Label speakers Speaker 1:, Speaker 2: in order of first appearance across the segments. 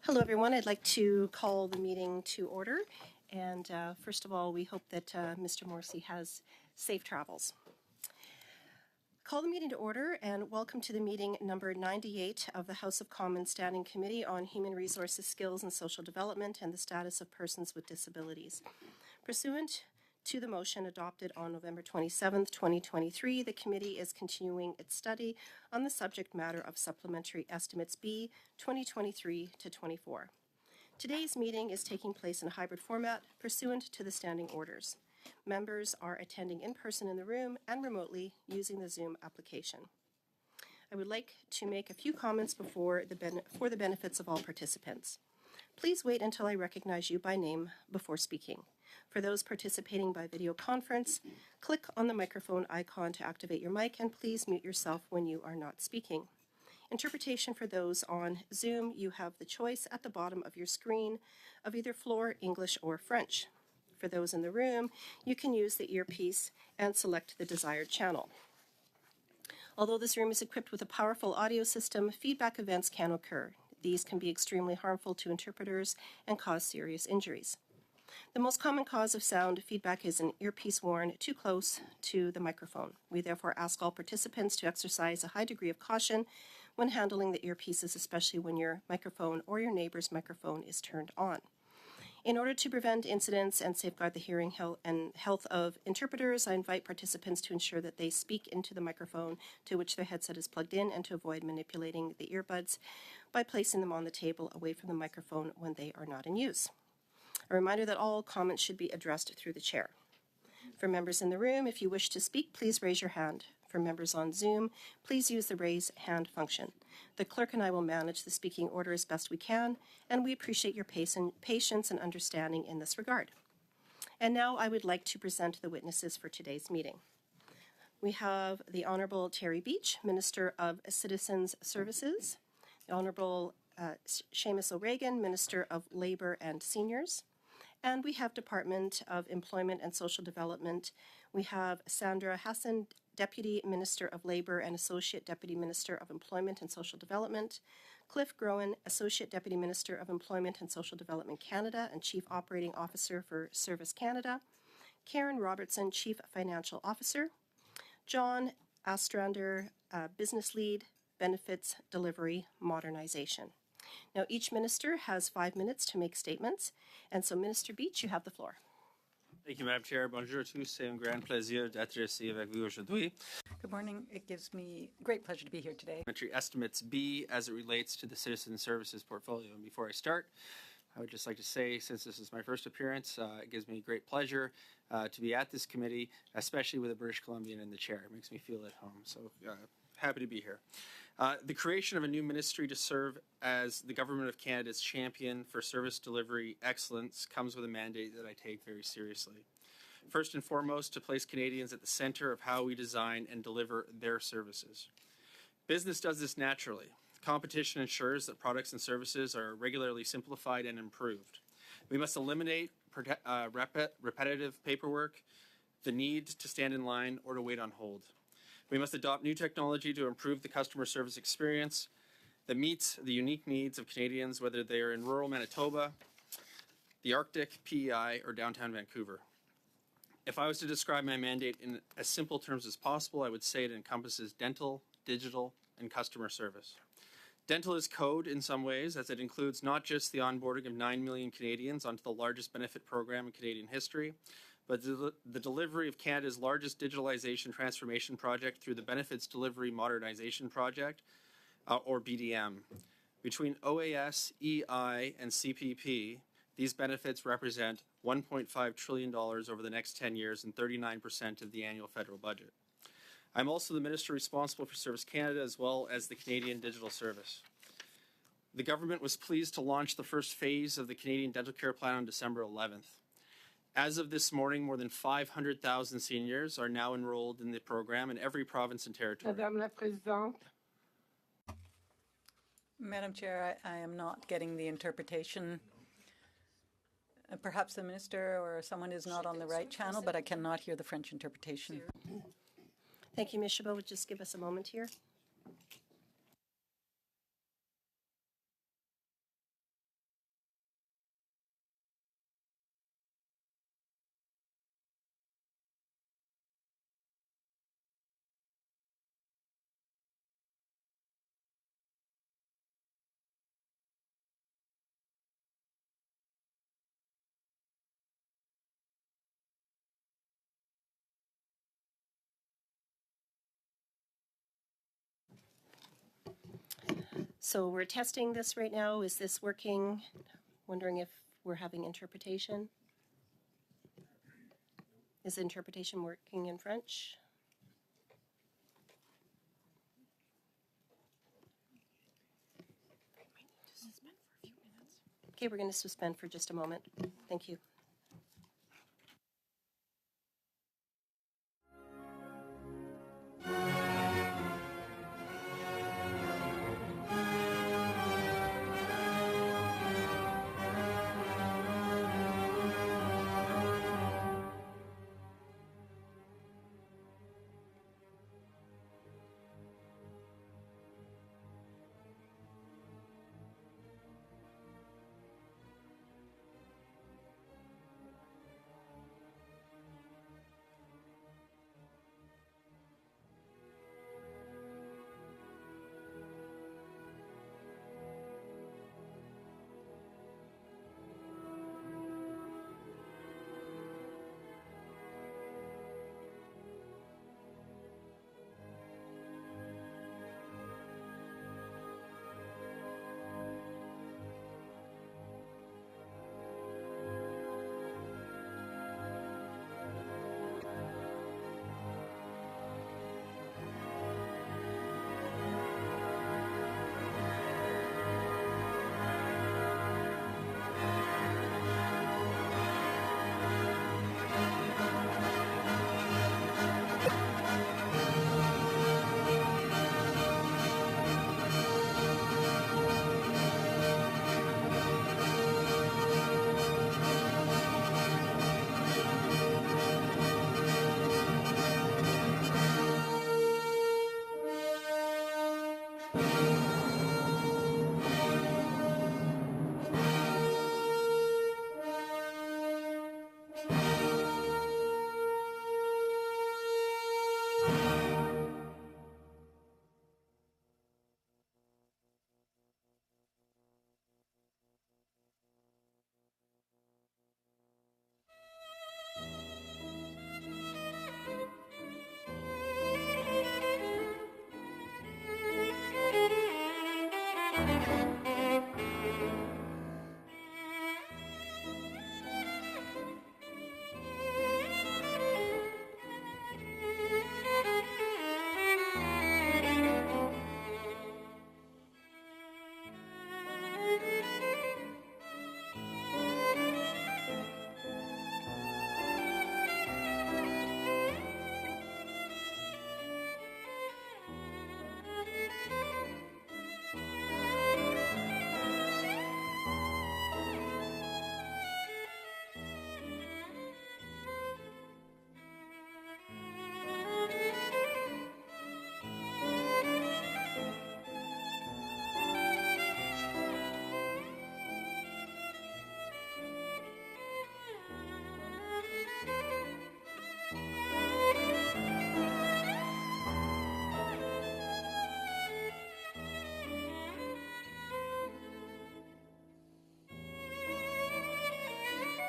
Speaker 1: Hello, everyone. I'd like to call the meeting to order. And first of all, we hope that Mr. Morrissey has safe travels. Call the meeting to order and welcome to the meeting number 98 of the House of Commons Standing Committee on Human Resources, Skills and Social Development and the Status of Persons with Disabilities. Pursuant to the motion adopted on November 27, 2023, the committee is continuing its study on the subject matter of Supplementary Estimates B 2023-24. Today's meeting is taking place in a hybrid format pursuant to the standing orders. Members are attending in person in the room and remotely using the Zoom application. I would like to make a few comments for the benefits of all participants. Please wait until I recognize you by name before speaking. For those participating by video conference, click on the microphone icon to activate your mic and please mute yourself when you are not speaking. Interpretation for those on Zoom, you have the choice at the bottom of your screen of either Floor, English, or French. For those in the room, you can use the earpiece and select the desired channel. Although this room is equipped with a powerful audio system, feedback events can occur. These can be extremely harmful to interpreters and cause serious injuries. The most common cause of sound feedback is an earpiece worn too close to the microphone. We therefore ask all participants to exercise a high degree of caution when handling the earpieces, especially when your microphone or your neighbor's microphone is turned on. In order to prevent incidents and safeguard the hearing and health of interpreters, I invite participants to ensure that they speak into the microphone to which their headset is plugged in and to avoid manipulating the earbuds by placing them on the table away from the microphone when they are not in use. A reminder that all comments should be addressed through the chair. For members in the room, if you wish to speak, please raise your hand. For members on Zoom, please use the raise hand function. The clerk and I will manage the speaking order as best we can, and we appreciate your patience and understanding in this regard. And now I would like to present the witnesses for today's meeting. We have the Honourable Terry Beach, Minister of Citizens Services, the Honourable Seamus O'Regan, Minister of Labour and Seniors, and we have Department of Employment and Social Development. We have Sandra Hassan, Deputy Minister of Labour and Associate Deputy Minister of Employment and Social Development, Cliff Groen, Associate Deputy Minister of Employment and Social Development Canada and Chief Operating Officer for Service Canada, Karen Robertson, Chief Financial Officer, John Astrander, Business Lead, Benefits Delivery Modernization. Now, each minister has 5 minutes to make statements, and so Minister Beach, you have the floor.
Speaker 2: Thank you, Madam Chair. Bonjour à tous. C'est un grand plaisir d'être ici avec vous aujourd'hui.
Speaker 3: Good morning. It gives me great pleasure to be here today.
Speaker 2: Supplementary Estimates B as it relates to the Citizen Services portfolio. And before I start, I would just like to say, since this is my first appearance, it gives me great pleasure to be at this committee, especially with a British Columbian in the chair. It makes me feel at home. So happy to be here. The creation of a new ministry to serve as the Government of Canada's champion for service delivery excellence comes with a mandate that I take very seriously. First and foremost, to place Canadians at the center of how we design and deliver their services. Business does this naturally. Competition ensures that products and services are regularly simplified and improved. We must eliminate repetitive paperwork, the need to stand in line or to wait on hold. We must adopt new technology to improve the customer service experience that meets the unique needs of Canadians, whether they are in rural Manitoba, the Arctic, PEI, or downtown Vancouver. If I was to describe my mandate in as simple terms as possible, I would say it encompasses dental, digital, and customer service. Dental is code in some ways, as it includes not just the onboarding of 9 million Canadians onto the largest benefit program in Canadian history, but the delivery of Canada's largest digitalization transformation project through the Benefits Delivery Modernization Project, or BDM. Between OAS, EI, and CPP, these benefits represent $1.5 trillion over the next 10 years and 39% of the annual federal budget. I'm also the minister responsible for Service Canada as well as the Canadian Digital Service. The government was pleased to launch the first phase of the Canadian Dental Care Plan on December 11th. As of this morning, more than 500,000 seniors are now enrolled in the program in every province and territory.
Speaker 4: Madame la Présidente.
Speaker 3: Madam Chair, I am not getting the interpretation. Perhaps the minister or someone is not on the right channel, but I cannot hear the French interpretation.
Speaker 1: Thank you, Ms. Chabot. Just give us a moment here. So we're testing this right now. Is this working? Wondering if we're having interpretation. Is interpretation working in French? Okay, we're going to suspend for just a moment. Thank you.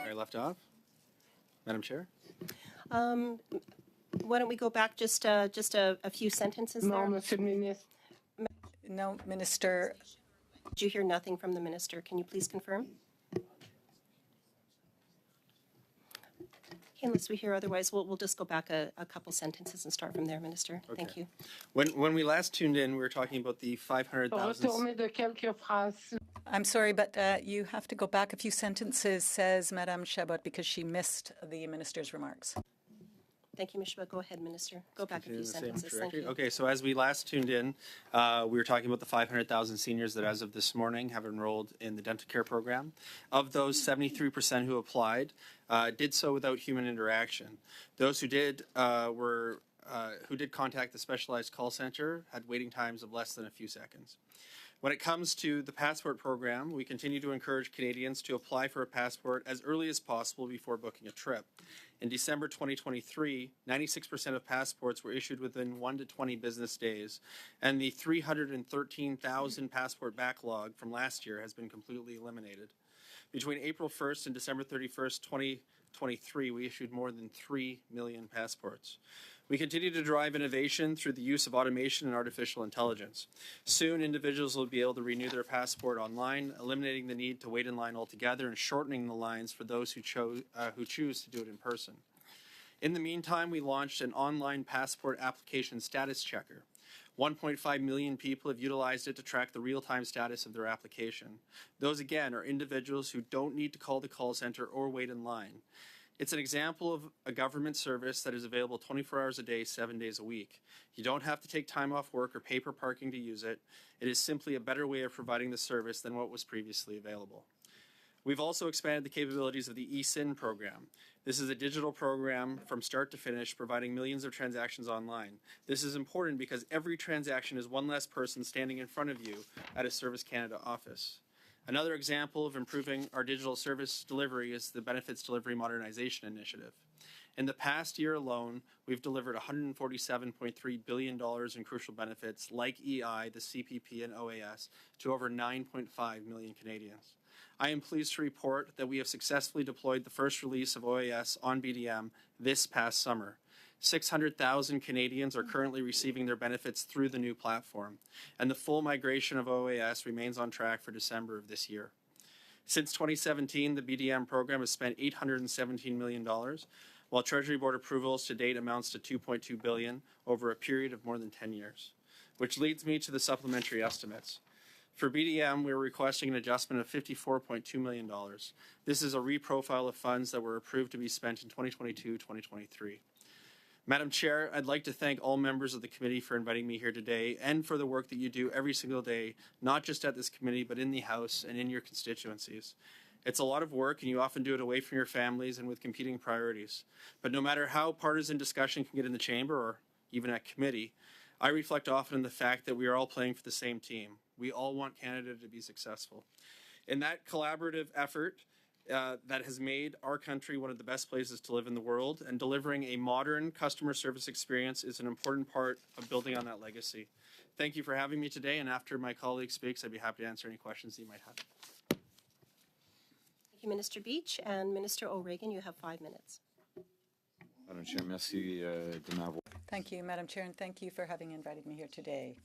Speaker 2: I left off. Madam Chair?
Speaker 1: Why don't we go back just a few sentences there?
Speaker 4: Monsieur le ministre.
Speaker 3: No, Minister,
Speaker 1: Did you hear nothing from the minister? Can you please confirm? Okay, unless we hear otherwise, we'll just go back a couple sentences and start from there, Minister. Thank
Speaker 2: Okay.
Speaker 1: you.
Speaker 2: When we last tuned in, we were talking about the 500,000.
Speaker 4: Retourner de quelques phrases.
Speaker 3: I'm sorry, but you have to go back a few sentences, says Madame Chabot, because she missed the minister's remarks.
Speaker 1: Thank you, Ms. Chabot. Go ahead, Minister. Go back a few
Speaker 2: In the same
Speaker 1: sentences. Thank
Speaker 2: trajectory?
Speaker 1: you.
Speaker 2: Okay, so as we last tuned in, we were talking about the 500,000 seniors that as of this morning have enrolled in the dental care program. Of those, 73% who applied did so without human interaction. Those who did who did contact the specialized call center had waiting times of less than a few seconds. When it comes to the passport program, we continue to encourage Canadians to apply for a passport as early as possible before booking a trip. In December 2023, 96% of passports were issued within 1 to 20 business days, and the 313,000 passport backlog from last year has been completely eliminated. Between April 1st and December 31st, 2023, we issued more than 3 million passports. We continue to drive innovation through the use of automation and artificial intelligence. Soon, individuals will be able to renew their passport online, eliminating the need to wait in line altogether and shortening the lines for those who choose to do it in person. In the meantime, we launched an online passport application status checker. 1.5 million people have utilized it to track the real-time status of their application. Those, again, are individuals who don't need to call the call center or wait in line. It's an example of a government service that is available 24 hours a day, 7 days a week. You don't have to take time off work or pay for parking to use it. It is simply a better way of providing the service than what was previously available. We've also expanded the capabilities of the eSIN program. This is a digital program from start to finish, providing millions of transactions online. This is important because every transaction is one less person standing in front of you at a Service Canada office. Another example of improving our digital service delivery is the Benefits Delivery Modernization Initiative. In the past year alone, we've delivered $147.3 billion in crucial benefits like EI, the CPP, and OAS to over 9.5 million Canadians. I am pleased to report that we have successfully deployed the first release of OAS on BDM this past summer. 600,000 Canadians are currently receiving their benefits through the new platform, and the full migration of OAS remains on track for December of this year. Since 2017, the BDM program has spent $817 million, while Treasury Board approvals to date amounts to $2.2 billion over a period of more than 10 years, which leads me to the supplementary estimates. For BDM, we're requesting an adjustment of $54.2 million. This is a reprofile of funds that were approved to be spent in 2022-2023. Madam Chair, I'd like to thank all members of the committee for inviting me here today and for the work that you do every single day, not just at this committee, but in the House and in your constituencies. It's a lot of work, and you often do it away from your families and with competing priorities. But no matter how partisan discussion can get in the chamber or even at committee, I reflect often on the fact that we are all playing for the same team. We all want Canada to be successful. In that collaborative effort, that has made our country one of the best places to live in the world, and delivering a modern customer service experience is an important part of building on that legacy. Thank you for having me today, and after my colleague speaks, I'd be happy to answer any questions that you might have.
Speaker 1: Thank you, Minister Beach. And Minister O'Regan, you have 5 minutes.
Speaker 5: Madam Chair, merci de m'avoir.
Speaker 3: Thank you, Madam Chair, and thank you for having invited me here today.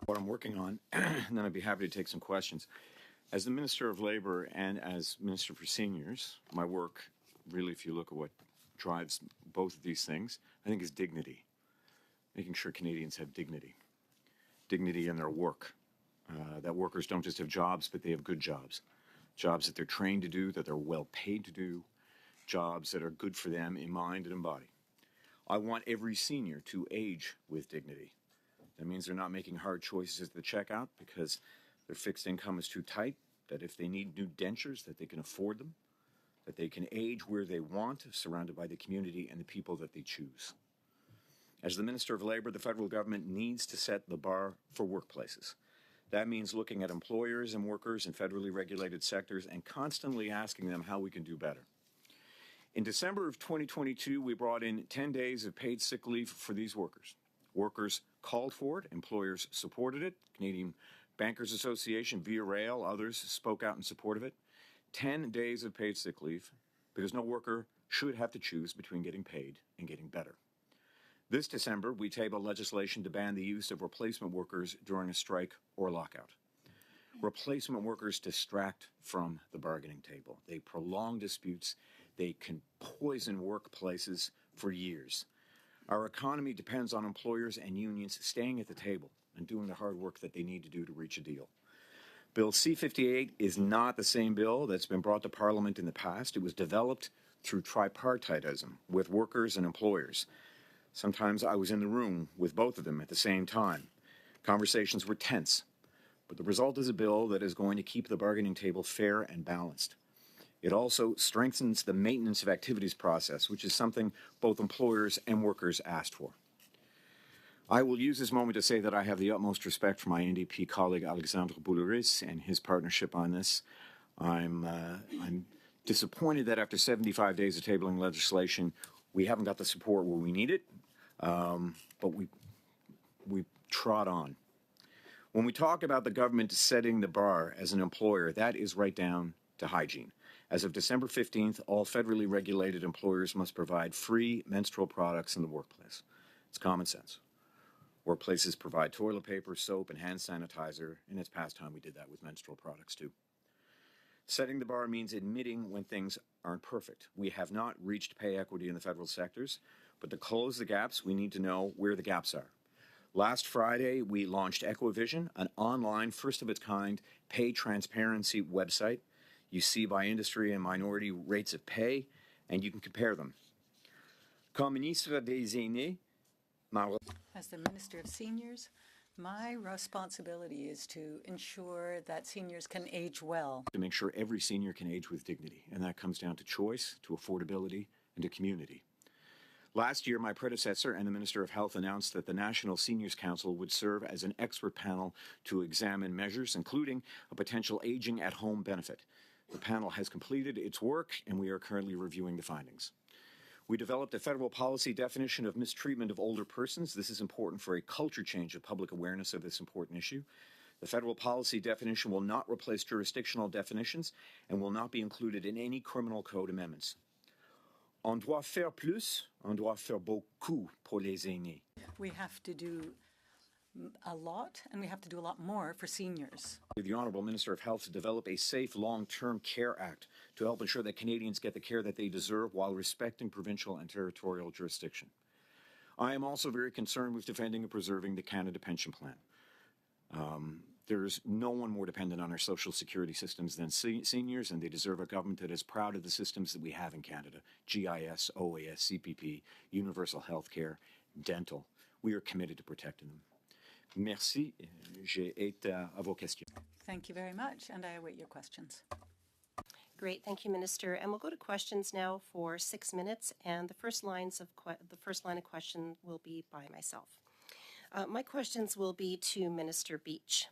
Speaker 5: What I'm working on, and then I'd be happy to take some questions. As the Minister of Labour and as Minister for Seniors, my work, really, if you look at what drives both of these things, I think is dignity. Making sure Canadians have dignity. Dignity in their work. That workers don't just have jobs, but they have good jobs. Jobs that they're trained to do, that they're well paid to do. Jobs that are good for them in mind and in body. I want every senior to age with dignity. That means they're not making hard choices at the checkout because their fixed income is too tight, that if they need new dentures, that they can afford them, that they can age where they want, surrounded by the community and the people that they choose. As the Minister of Labour, the federal government needs to set the bar for workplaces. That means looking at employers and workers in federally regulated sectors and constantly asking them how we can do better. In December of 2022, we brought in 10 days of paid sick leave for these workers. Workers called for it, employers supported it, Canadian Bankers Association, Via Rail, others spoke out in support of it. 10 days of paid sick leave, because no worker should have to choose between getting paid and getting better. This December, we tabled legislation to ban the use of replacement workers during a strike or lockout. Replacement workers distract from the bargaining table. They prolong disputes. They can poison workplaces for years. Our economy depends on employers and unions staying at the table and doing the hard work that they need to do to reach a deal. Bill C-58 is not the same bill that's been brought to Parliament in the past. It was developed through tripartitism with workers and employers. Sometimes I was in the room with both of them at the same time. Conversations were tense, but the result is a bill that is going to keep the bargaining table fair and balanced. It also strengthens the maintenance of activities process, which is something both employers and workers asked for. I will use this moment to say that I have the utmost respect for my NDP colleague Alexandre Boulouris and his partnership on this. I'm disappointed that after 75 days of tabling legislation, we haven't got the support where we need it, but we trod on. When we talk about the government setting the bar as an employer, that is right down to hygiene. As of December 15th, all federally regulated employers must provide free menstrual products in the workplace. It's common sense. Workplaces provide toilet paper, soap, and hand sanitizer, and it's past time we did that with menstrual products too. Setting the bar means admitting when things aren't perfect. We have not reached pay equity in the federal sectors, but to close the gaps, we need to know where the gaps are. Last Friday, we launched Equivision, an online, first-of-its-kind pay transparency website. You see by industry and minority rates of pay, and you can compare them. Comme ministre des Aînés,
Speaker 3: As the Minister of Seniors, my responsibility is to ensure that seniors can age well.
Speaker 5: to make sure every senior can age with dignity, and that comes down to choice, to affordability, and to community. Last year, my predecessor and the Minister of Health announced that the National Seniors Council would serve as an expert panel to examine measures, including a potential aging at home benefit. The panel has completed its work, and we are currently reviewing the findings. We developed a federal policy definition of mistreatment of older persons. This is important for a culture change of public awareness of this important issue. The federal policy definition will not replace jurisdictional definitions and will not be included in any criminal code amendments. On doit faire plus, on doit faire beaucoup pour les aînés.
Speaker 3: We have to do a lot, and we have to do a lot more for seniors.
Speaker 5: The Honourable Minister of Health to develop a safe long-term care act to help ensure that Canadians get the care that they deserve while respecting provincial and territorial jurisdiction. I am also very concerned with defending and preserving the Canada Pension Plan. There's no one more dependent on our social security systems than seniors, and they deserve a government that is proud of the systems that we have in Canada: GIS, OAS, CPP, universal health care, dental. We are committed to protecting them. Merci. J'ai été à vos questions.
Speaker 3: Thank you very much, and I await your questions.
Speaker 1: Great, thank you, Minister. And we'll go to questions now for 6 minutes, and the first line of question will be by myself. My questions will be to Minister Beach.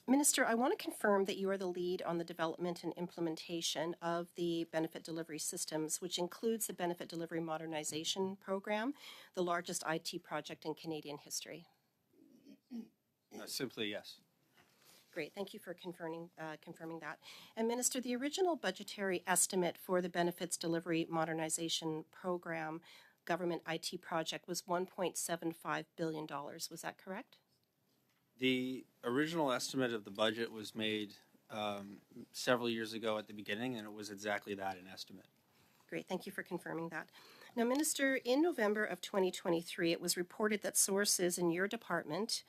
Speaker 1: Minister, I want to confirm that you are the lead on the development and implementation of the benefit delivery systems, which includes the Benefit Delivery Modernization Program, the largest IT project in Canadian history.
Speaker 2: Simply yes.
Speaker 1: Great, thank you for confirming that. And Minister, the original budgetary estimate for the Benefits Delivery Modernization Program government IT project was $1.75 billion. Was that correct?
Speaker 2: The original estimate of the budget was made several years ago at the beginning, and it was exactly that, an estimate.
Speaker 1: Great, thank you for confirming that. Now, Minister, in November of 2023, it was reported that sources in your department,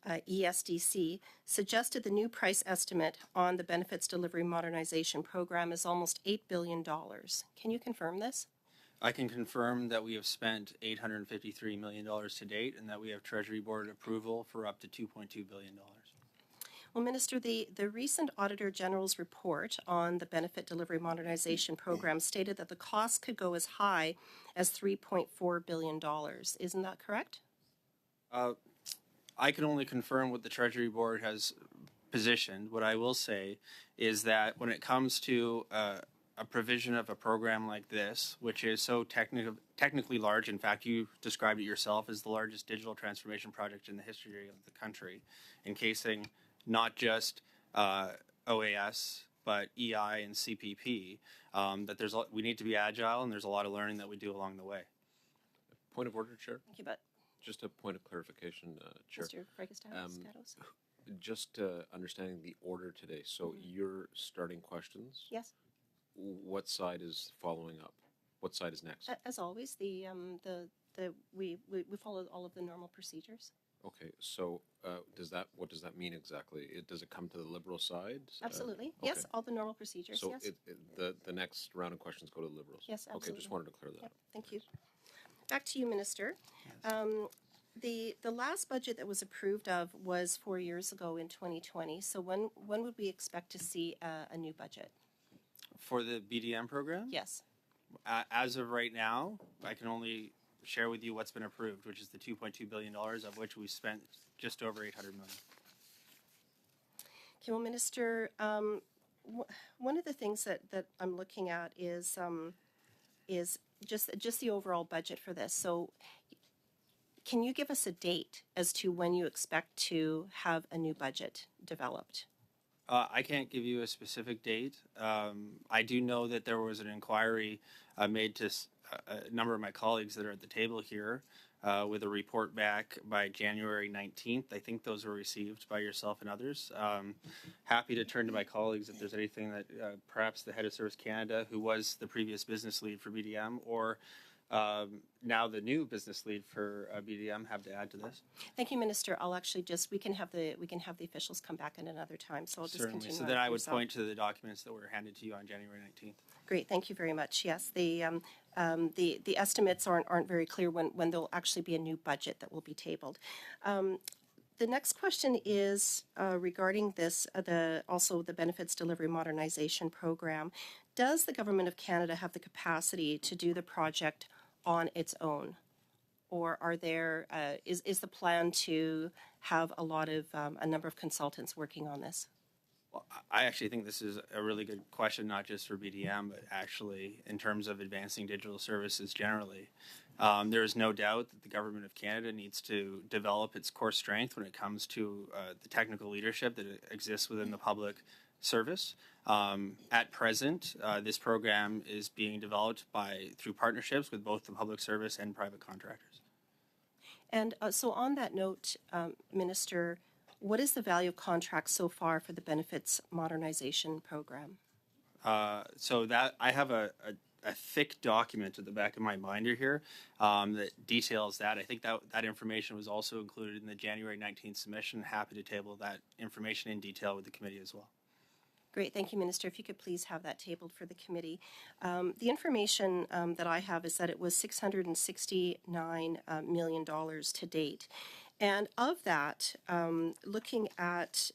Speaker 1: ESDC, suggested the new price estimate on the Benefits Delivery Modernization Program is almost $8 billion. Can you confirm this?
Speaker 2: I can confirm that we have spent $853 million to date, and that we have Treasury Board approval for up to $2.2 billion.
Speaker 1: Well, Minister, the recent Auditor General's report on the Benefit Delivery Modernization Program stated that the cost could go as high as $3.4 billion. Isn't that correct?
Speaker 2: I can only confirm what the Treasury Board has positioned. What I will say is that when it comes to a provision of a program like this, which is so technically large, in fact, you described it yourself as the largest digital transformation project in the history of the country, encasing not just OAS, but EI and CPP, that we need to be agile, and there's a lot of learning that we do along the way.
Speaker 6: Point of order, Chair.
Speaker 1: Thank you, but
Speaker 6: Just a point of clarification, Chair.
Speaker 1: Mr. Fregastados?
Speaker 6: Just understanding the order today. So you're starting questions.
Speaker 1: Yes.
Speaker 6: What side is following up? What side is next?
Speaker 1: As always, we follow all of the normal procedures.
Speaker 6: Okay. So what does that mean exactly? Does it come to the Liberal side?
Speaker 1: Absolutely.
Speaker 6: Okay.
Speaker 1: Yes, all the normal procedures.
Speaker 6: So
Speaker 1: yes.
Speaker 6: the next round of questions go to the Liberals.
Speaker 1: Yes, absolutely.
Speaker 6: Okay. Just wanted to clear that up.
Speaker 1: Thank you. Back to you, Minister. The last budget that was approved of was 4 years ago in 2020. So when would we expect to see a new budget?
Speaker 2: For the BDM program?
Speaker 1: Yes.
Speaker 2: As of right now, I can only share with you what's been approved, which is the $2.2 billion, of which we spent just over $800 million.
Speaker 1: Okay, well, Minister, one of the things that I'm looking at is just the overall budget for this. So can you give us a date as to when you expect to have a new budget developed?
Speaker 2: I can't give you a specific date. I do know that there was an inquiry made to a number of my colleagues that are at the table here with a report back by January 19th. I think those were received by yourself and others. Happy to turn to my colleagues if there's anything that perhaps the head of Service Canada, who was the previous business lead for BDM, or now the new business lead for BDM, have to add to this.
Speaker 1: Thank you, Minister. I'll actually just we can have the officials come back at another time. So I'll just
Speaker 2: Certainly.
Speaker 1: continue.
Speaker 2: So
Speaker 1: on
Speaker 2: then
Speaker 1: with
Speaker 2: I would
Speaker 1: yourself.
Speaker 2: point to the documents that were handed to you on January 19th.
Speaker 1: Great, thank you very much. Yes, the estimates aren't very clear when there'll actually be a new budget that will be tabled. The next question is regarding this, also the Benefits Delivery Modernization Program. Does the Government of Canada have the capacity to do the project on its own? Or is the plan to have a number of consultants working on this?
Speaker 2: Well, I actually think this is a really good question, not just for BDM, but actually in terms of advancing digital services generally. There is no doubt that the Government of Canada needs to develop its core strength when it comes to the technical leadership that exists within the public service. At present, this program is being developed through partnerships with both the public service and private contractors.
Speaker 1: And so on that note, Minister, what is the value of contracts so far for the Benefits Modernization Program?
Speaker 2: So that I have a thick document at the back of my binder here that details that. I think that information was also included in the January 19th submission. Happy to table that information in detail with the committee as well.
Speaker 1: Great, thank you, Minister. If you could please have that tabled for the committee. The information that I have is that it was $669 million to date. And of that, looking at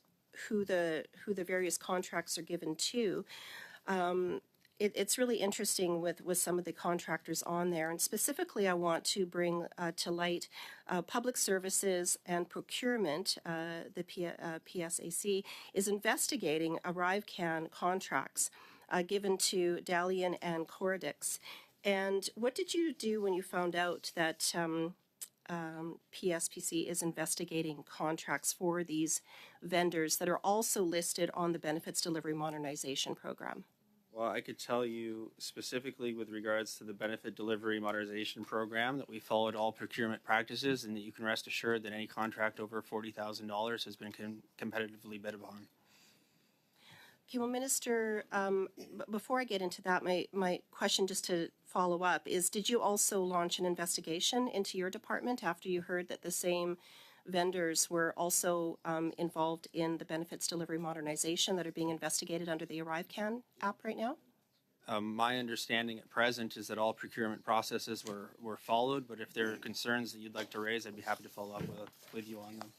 Speaker 1: who the various contracts are given to, it's really interesting with some of the contractors on there. And specifically, I want to bring to light public services and procurement. The PSAC is investigating ArriveCAN contracts given to Dalian and Coradix. And what did you do when you found out that PSPC is investigating contracts for these vendors that are also listed on the Benefits Delivery Modernization Program?
Speaker 2: Well, I could tell you specifically with regards to the Benefit Delivery Modernization Program that we followed all procurement practices, and that you can rest assured that any contract over $40,000 has been competitively bid upon.
Speaker 1: Okay, well, Minister, before I get into that, my question just to follow up is, did you also launch an investigation into your department after you heard that the same vendors were also involved in the Benefits Delivery Modernization that are being investigated under the ArriveCAN app right now?
Speaker 2: My understanding at present is that all procurement processes were followed, but if there are concerns that you'd like to raise, I'd be happy to follow up with you on them.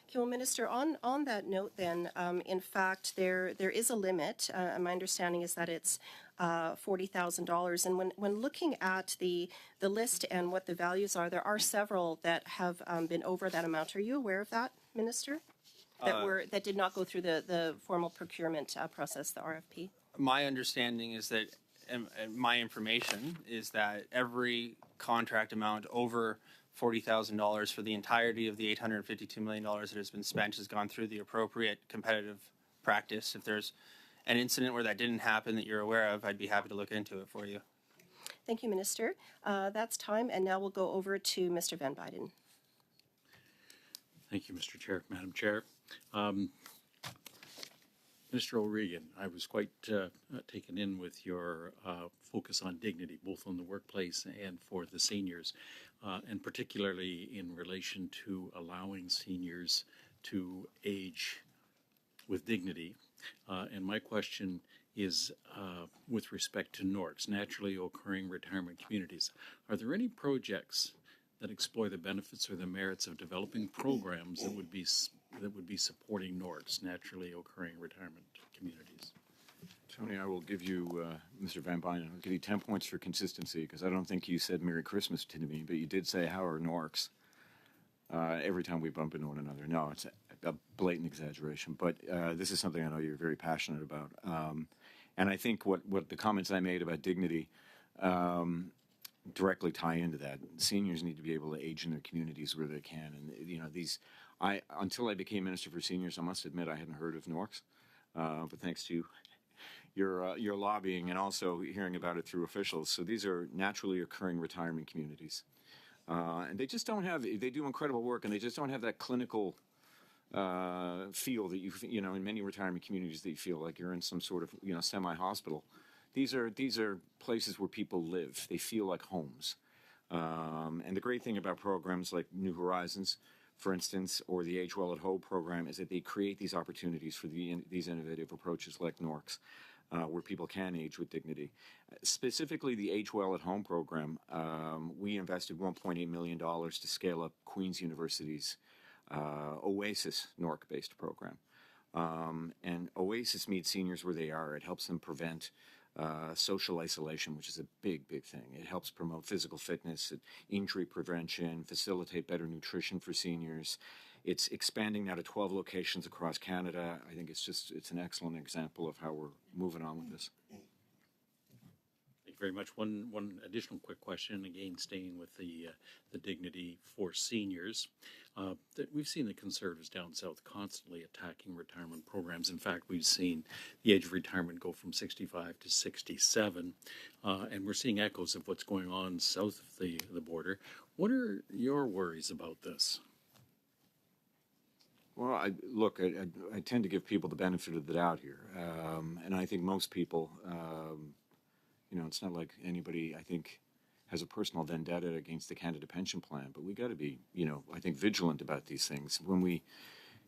Speaker 1: Okay, well, Minister, on that note then, in fact, there is a limit. My understanding is that it's $40,000. And when looking at the list and what the values are, there are several that have been over that amount. Are you aware of that, Minister? That did not go through the formal procurement process, the RFP?
Speaker 2: My understanding is that, and my information is that every contract amount over $40,000 for the entirety of the $852 million that has been spent has gone through the appropriate competitive practice. If there's an incident where that didn't happen that you're aware of, I'd be happy to look into it for you.
Speaker 1: Thank you, Minister. That's time, and now we'll go over to Mr. Van Buyden.
Speaker 7: Thank you, Mr. Chair, Madam Chair. Mr. O'Regan, I was quite taken in with your focus on dignity, both on the workplace and for the seniors, and particularly in relation to allowing seniors to age with dignity. And my question is with respect to NORCs, naturally occurring retirement communities. Are there any projects that explore the benefits or the merits of developing programs that would be supporting NORCs, naturally occurring retirement communities?
Speaker 5: Tony, I will give you, Mr. Van Buyden, I'll give you 10 points for consistency, because I don't think you said Merry Christmas to me, but you did say, how are Norks? Every time we bump into one another. No, it's a blatant exaggeration, but this is something I know you're very passionate about. And I think what the comments I made about dignity directly tie into that. Seniors need to be able to age in their communities where they can, and these Until I became Minister for Seniors, I must admit I hadn't heard of NORCs, but thanks to your lobbying and also hearing about it through officials. So these are naturally occurring retirement communities. And they just don't have, they do incredible work, and they just don't have that clinical feel that you know, in many retirement communities that you feel like you're in some sort of, you know, semi-hospital. These are places where people live. They feel like homes. And the great thing about programs like New Horizons, for instance, or the Age Well at Home program is that they create these opportunities for these innovative approaches like NORCs, where people can age with dignity. Specifically, the Age Well at Home program, we invested $1.8 million to scale up Queen's University's Oasis NORC-based program. And Oasis meets seniors where they are. It helps them prevent social isolation, which is a big, big thing. It helps promote physical fitness, injury prevention, facilitate better nutrition for seniors. It's expanding now to 12 locations across Canada. I think it's an excellent example of how we're moving on with this.
Speaker 7: Thank you very much. One additional quick question, again, staying with the dignity for seniors. That we've seen the Conservatives down south constantly attacking retirement programs. In fact, we've seen the age of retirement go from 65 to 67, and we're seeing echoes of what's going on south of the border. What are your worries about this?
Speaker 5: Well, I tend to give people the benefit of the doubt here, and I think most people, you know, it's not like anybody, I think, has a personal vendetta against the Canada Pension Plan, but we got to be, you know, I think vigilant about these things. When we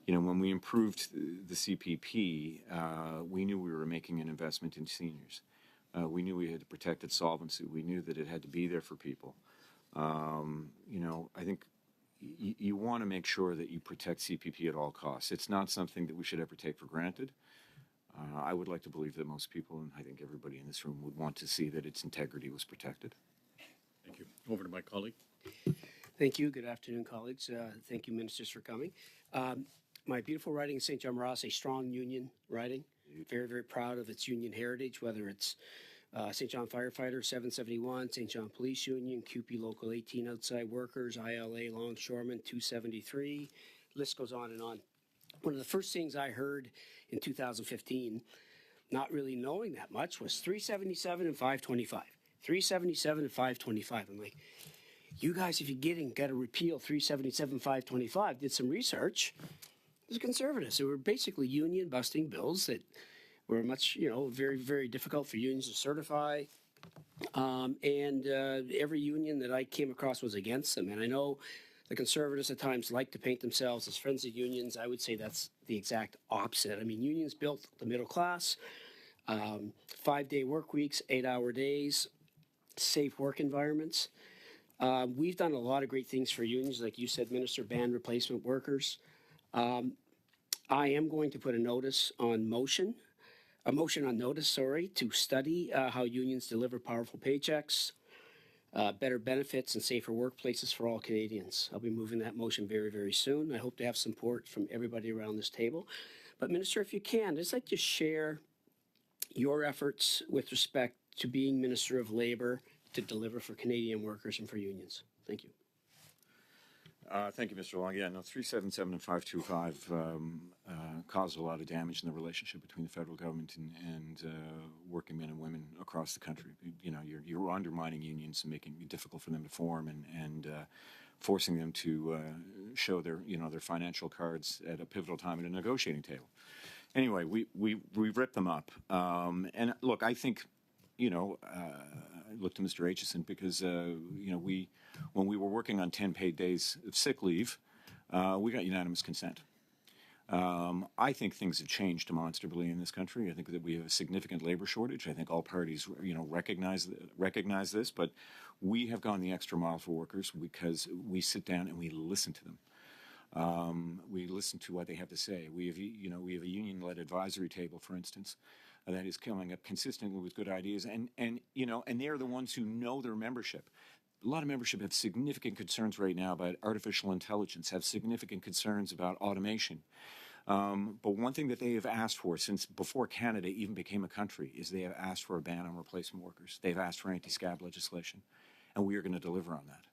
Speaker 5: improved the CPP, we knew we were making an investment in seniors. We knew we had to protect its solvency. We knew that it had to be there for people. You know, I think you want to make sure that you protect CPP at all costs. It's not something that we should ever take for granted. I would like to believe that most people, and I think everybody in this room, would want to see that its integrity was protected.
Speaker 7: Thank you. Over to my colleague.
Speaker 8: Thank you. Good afternoon, colleagues. Thank you, ministers, for coming. My beautiful riding in St. John Ross, a strong union riding. Very, very proud of its union heritage, whether it's St. John Firefighter 771, St. John Police Union, CUPE Local 18 Outside Workers, ILA Longshoremen 273. List goes on and on. One of the first things I heard in 2015, not really knowing that much, was 377 and 525. 377 and 525. I'm like, you guys, if you're got to repeal 377, 525, did some research. It was conservatives. They were basically union busting bills that were much, you know, very, very difficult for unions to certify. And every union that I came across was against them. And I know the conservatives at times like to paint themselves as friends of unions. I would say that's the exact opposite. I mean, unions built the middle class, 5-day work weeks, 8-hour days, safe work environments. We've done a lot of great things for unions, like you said, Minister, band replacement workers. I am going to put a motion on notice, to study how unions deliver powerful paychecks, better benefits, and safer workplaces for all Canadians. I'll be moving that motion very, very soon. I hope to have support from everybody around this table. But Minister, if you can, I'd just like to share your efforts with respect to being Minister of Labour to deliver for Canadian workers and for unions. Thank you.
Speaker 5: Thank you, Mr. Long. Yeah, no, 377 and 525 caused a lot of damage in the relationship between the federal government and working men and women across the country. You know, you're undermining unions and making it difficult for them to form and forcing them to show their financial cards at a pivotal time at a negotiating table. Anyway, we ripped them up. And look, I think, you know, I looked to Mr. Aitchison because, you know, when we were working on 10 paid days of sick leave, we got unanimous consent. I think things have changed demonstrably in this country. I think that we have a significant labor shortage. I think all parties, you know, recognize this, but we have gone the extra mile for workers because we sit down and we listen to them. We listen to what they have to say. We have a union-led advisory table, for instance, that is coming up consistently with good ideas, and they're the ones who know their membership. A lot of membership have significant concerns right now about artificial intelligence, have significant concerns about automation. But one thing that they have asked for since before Canada even became a country is they have asked for a ban on replacement workers. They've asked for anti-scab legislation, and we are going to deliver on that.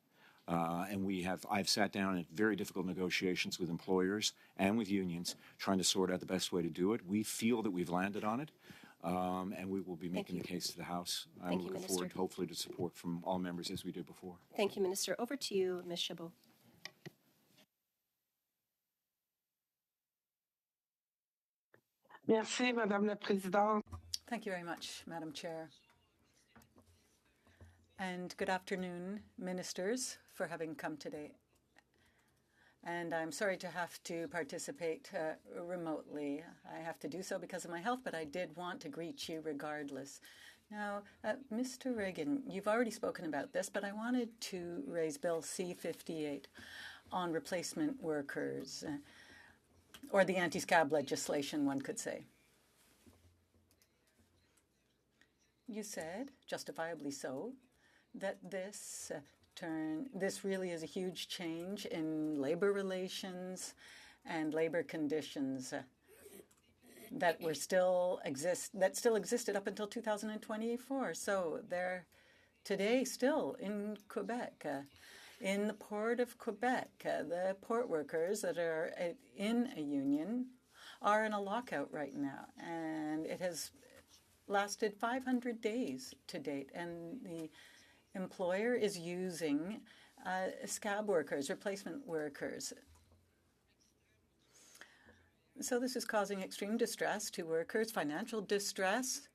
Speaker 5: And I've sat down in very difficult negotiations with employers and with unions, trying to sort out the best way to do it. We feel that we've landed on it, and we will be making the case to the House. I'm looking forward, hopefully, to support from all members as we did before.
Speaker 1: Thank you, Minister. Over to you, Ms. Chabot.
Speaker 4: Merci, Madame la Présidente.
Speaker 3: Thank you very much, Madam Chair. And good afternoon, ministers, for having come today. And I'm sorry to have to participate remotely. I have to do so because of my health, but I did want to greet you regardless. Now, Mr. Reagan, you've already spoken about this, but I wanted to raise Bill C-58 on replacement workers, or the anti-scab legislation, one could say. You said, justifiably so, that this really is a huge change in labor relations and labor conditions that still existed up until 2024. So they're today still in Quebec. In the Port of Quebec, the port workers that are in a union are in a lockout right now, and it has lasted 500 days to date, and the employer is using scab workers, replacement workers. So this is causing extreme distress to workers, financial distress,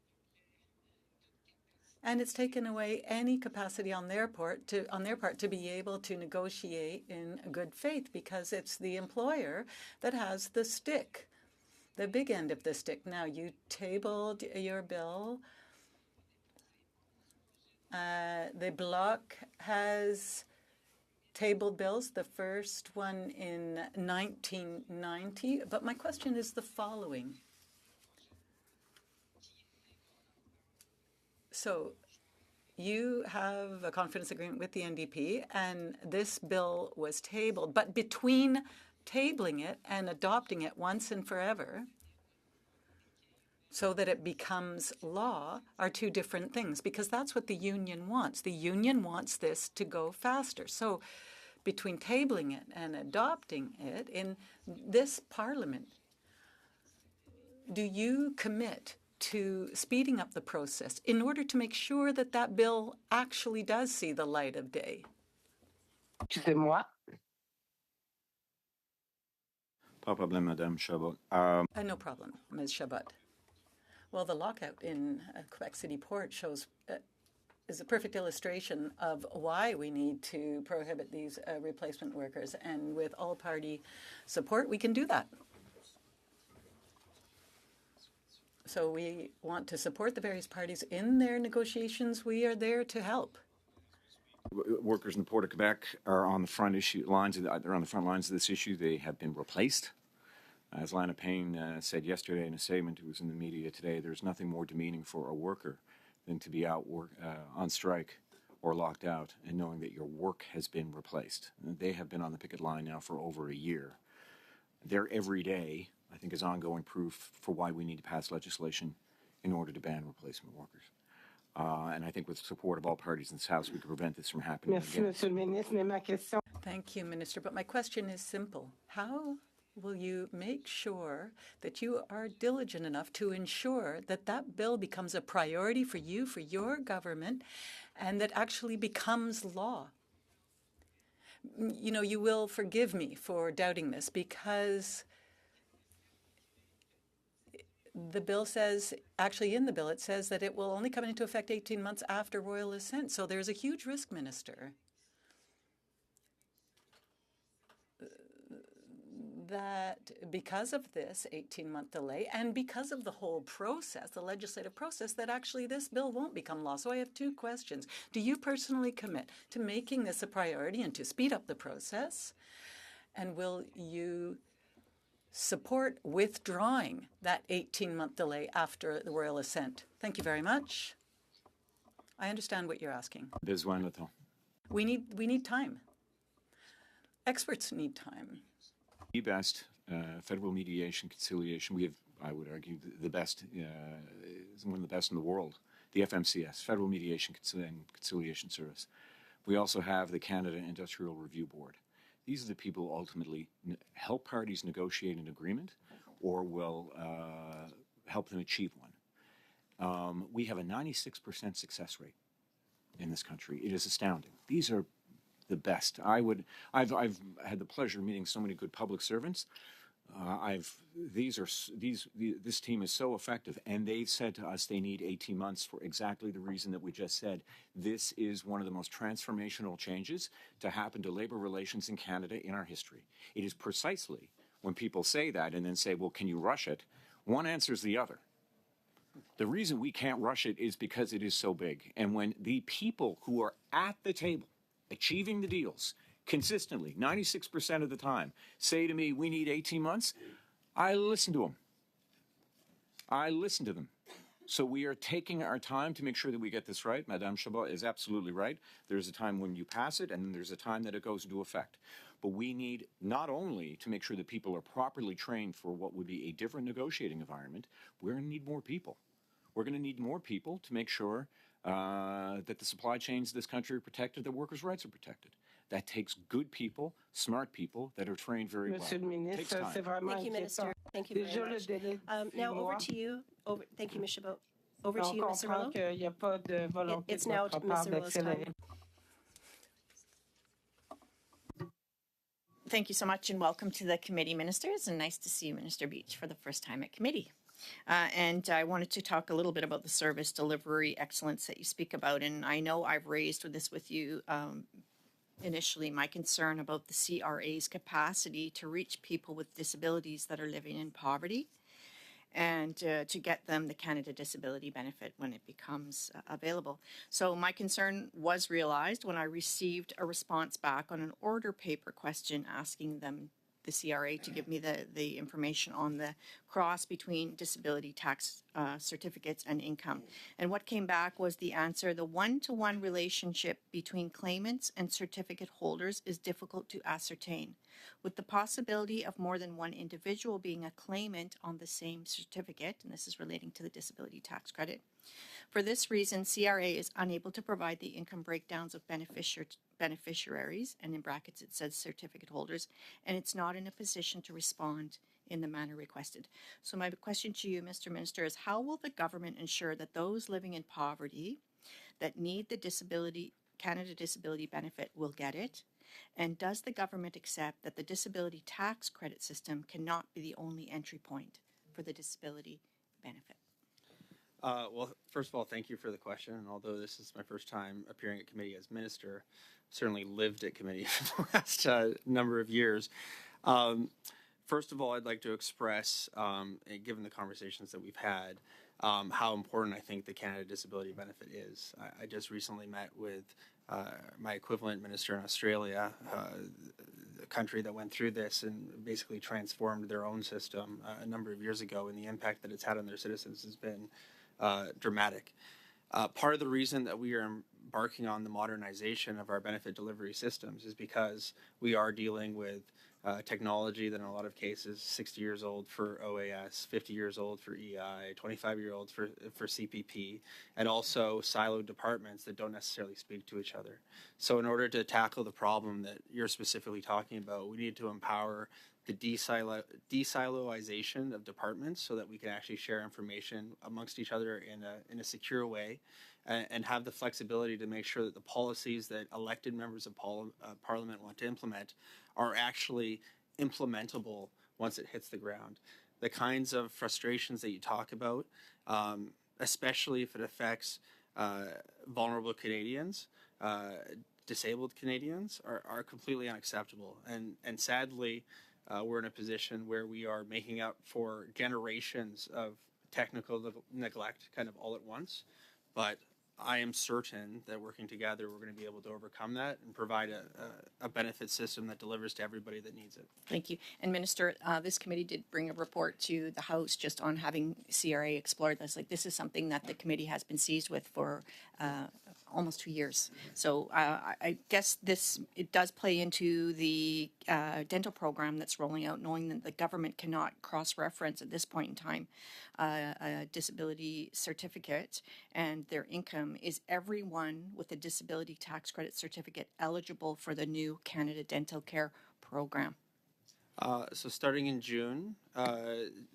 Speaker 3: and it's taken away any capacity on their part to be able to negotiate in good faith, because it's the employer that has the stick, the big end of the stick. Now, you tabled your bill. The Bloc has tabled bills, the first one in 1990. But my question is the following. So you have a confidence agreement with the NDP, and this bill was tabled. But between tabling it and adopting it once and forever, so that it becomes law, are two different things, because that's what the union wants. The union wants this to go faster. So between tabling it and adopting it in this Parliament, do you commit to speeding up the process in order to make sure that that bill actually does see the light of day?
Speaker 4: Excusez-moi.
Speaker 5: Pas problème, Madame Chabot.
Speaker 3: No problem, Ms. Chabot. Well, the lockout in Quebec City Port is a perfect illustration of why we need to prohibit these replacement workers. And with all-party support, we can do that. So we want to support the various parties in their negotiations. We are there to help.
Speaker 5: Workers in the Port of Quebec are on the front lines of this issue. They have been replaced. As Lana Payne said yesterday in a statement who was in the media today, there's nothing more demeaning for a worker than to be out on strike or locked out and knowing that your work has been replaced. And they have been on the picket line now for over a year. Their every day, I think, is ongoing proof for why we need to pass legislation in order to ban replacement workers. And I think with support of all parties in this House, we can prevent this from happening
Speaker 4: Merci,
Speaker 5: again.
Speaker 4: Monsieur le Ministre. Mais ma question.
Speaker 3: Thank you, Minister. But my question is simple. How will you make sure that you are diligent enough to ensure that that bill becomes a priority for you, for your government, and that actually becomes law? You know, you will forgive me for doubting this, because the bill says, actually in the bill, it says that it will only come into effect 18 months after royal assent. So there's a huge risk, Minister, that because of this 18-month delay and because of the whole process, the legislative process, that actually this bill won't become law. So I have two questions. Do you personally commit to making this a priority and to speed up the process? And will you support withdrawing that 18-month delay after the royal assent? Thank you very much. I understand what you're asking.
Speaker 5: Besoin de temps.
Speaker 3: We need time. Experts need time.
Speaker 5: The best federal mediation conciliation. We have, I would argue, the best, one of the best in the world. The FMCS, Federal Mediation and Conciliation Service. We also have the Canada Industrial Review Board. These are the people who ultimately help parties negotiate an agreement or will help them achieve one. We have a 96% success rate in this country. It is astounding. These are the best. I've had the pleasure of meeting so many good public servants. This team is so effective, and they've said to us they need 18 months for exactly the reason that we just said. This is one of the most transformational changes to happen to labor relations in Canada in our history. It is precisely when people say that and then say, well, can you rush it? One answers the other. The reason we can't rush it is because it is so big. And when the people who are at the table achieving the deals consistently, 96% of the time, say to me, we need 18 months, I listen to them. I listen to them. So we are taking our time to make sure that we get this right. Madame Chabot is absolutely right. There's a time when you pass it, and there's a time that it goes into effect. But we need not only to make sure that people are properly trained for what would be a different negotiating environment, we're going to need more people. We're going to need more people to make sure that the supply chains of this country are protected, that workers' rights are protected. That takes good people, smart people that are trained very well.
Speaker 4: Monsieur le
Speaker 5: It takes
Speaker 4: ministre,
Speaker 5: time.
Speaker 4: c'est vraiment
Speaker 1: Thank you, Minister.
Speaker 4: inquiétant.
Speaker 1: Thank you
Speaker 4: Déjà
Speaker 1: very
Speaker 4: le
Speaker 1: much.
Speaker 4: délai de
Speaker 1: Now
Speaker 4: 6
Speaker 1: over
Speaker 4: mois.
Speaker 1: to you. Thank you, Ms. Chabot. Over
Speaker 4: On
Speaker 1: to you, Ms.
Speaker 4: comprend
Speaker 1: Cirillo.
Speaker 4: qu'il n'y a pas de volonté
Speaker 1: It's
Speaker 4: de
Speaker 1: now
Speaker 4: votre
Speaker 1: Ms.
Speaker 4: part
Speaker 1: Cirillo's
Speaker 4: d'accélérer.
Speaker 1: time.
Speaker 9: Thank you so much and welcome to the committee, ministers, and nice to see you, Minister Beach, for the first time at committee. And I wanted to talk a little bit about the service delivery excellence that you speak about, and I know I've raised this with you initially, my concern about the CRA's capacity to reach people with disabilities that are living in poverty and to get them the Canada Disability benefit when it becomes available. So my concern was realized when I received a response back on an order paper question asking them, the CRA, to give me the information on the cross between disability tax certificates and income. And what came back was the answer: the one-to-one relationship between claimants and certificate holders is difficult to ascertain, with the possibility of more than one individual being a claimant on the same certificate, and this is relating to the disability tax credit. For this reason, CRA is unable to provide the income breakdowns of beneficiaries, and in brackets it says certificate holders, and it's not in a position to respond in the manner requested. So my question to you, Mr. Minister, is how will the government ensure that those living in poverty that need the Canada Disability benefit will get it? And does the government accept that the disability tax credit system cannot be the only entry point for the disability benefit?
Speaker 2: Well, first of all, thank you for the question. And although this is my first time appearing at committee as minister, certainly lived at committee for the last number of years. First of all, I'd like to express, given the conversations that we've had, how important I think the Canada Disability benefit is. I just recently met with my equivalent minister in Australia, a country that went through this and basically transformed their own system a number of years ago, and the impact that it's had on their citizens has been dramatic. Part of the reason that we are embarking on the modernization of our benefit delivery systems is because we are dealing with technology that in a lot of cases 60 years old for OAS, 50 years old for EI, 25-year-olds for CPP, and also siloed departments that don't necessarily speak to each other. So in order to tackle the problem that you're specifically talking about, we need to empower the desiloization of departments so that we can actually share information amongst each other in a secure way, and have the flexibility to make sure that the policies that elected members of Parliament want to implement are actually implementable once it hits the ground. The kinds of frustrations that you talk about, especially if it affects vulnerable Canadians, disabled Canadians, are completely unacceptable. And sadly, we're in a position where we are making up for generations of technical neglect kind of all at once. But I am certain that working together, we're going to be able to overcome that and provide a benefit system that delivers to everybody that needs it.
Speaker 9: Thank you. And Minister, this committee did bring a report to the House just on having CRA explore this. Like, this is something that the committee has been seized with for almost 2 years. So I guess it does play into the dental program that's rolling out, knowing that the government cannot cross-reference at this point in time a disability certificate and their income. Is everyone with a disability tax credit certificate eligible for the new Canada Dental Care program?
Speaker 2: So starting in June,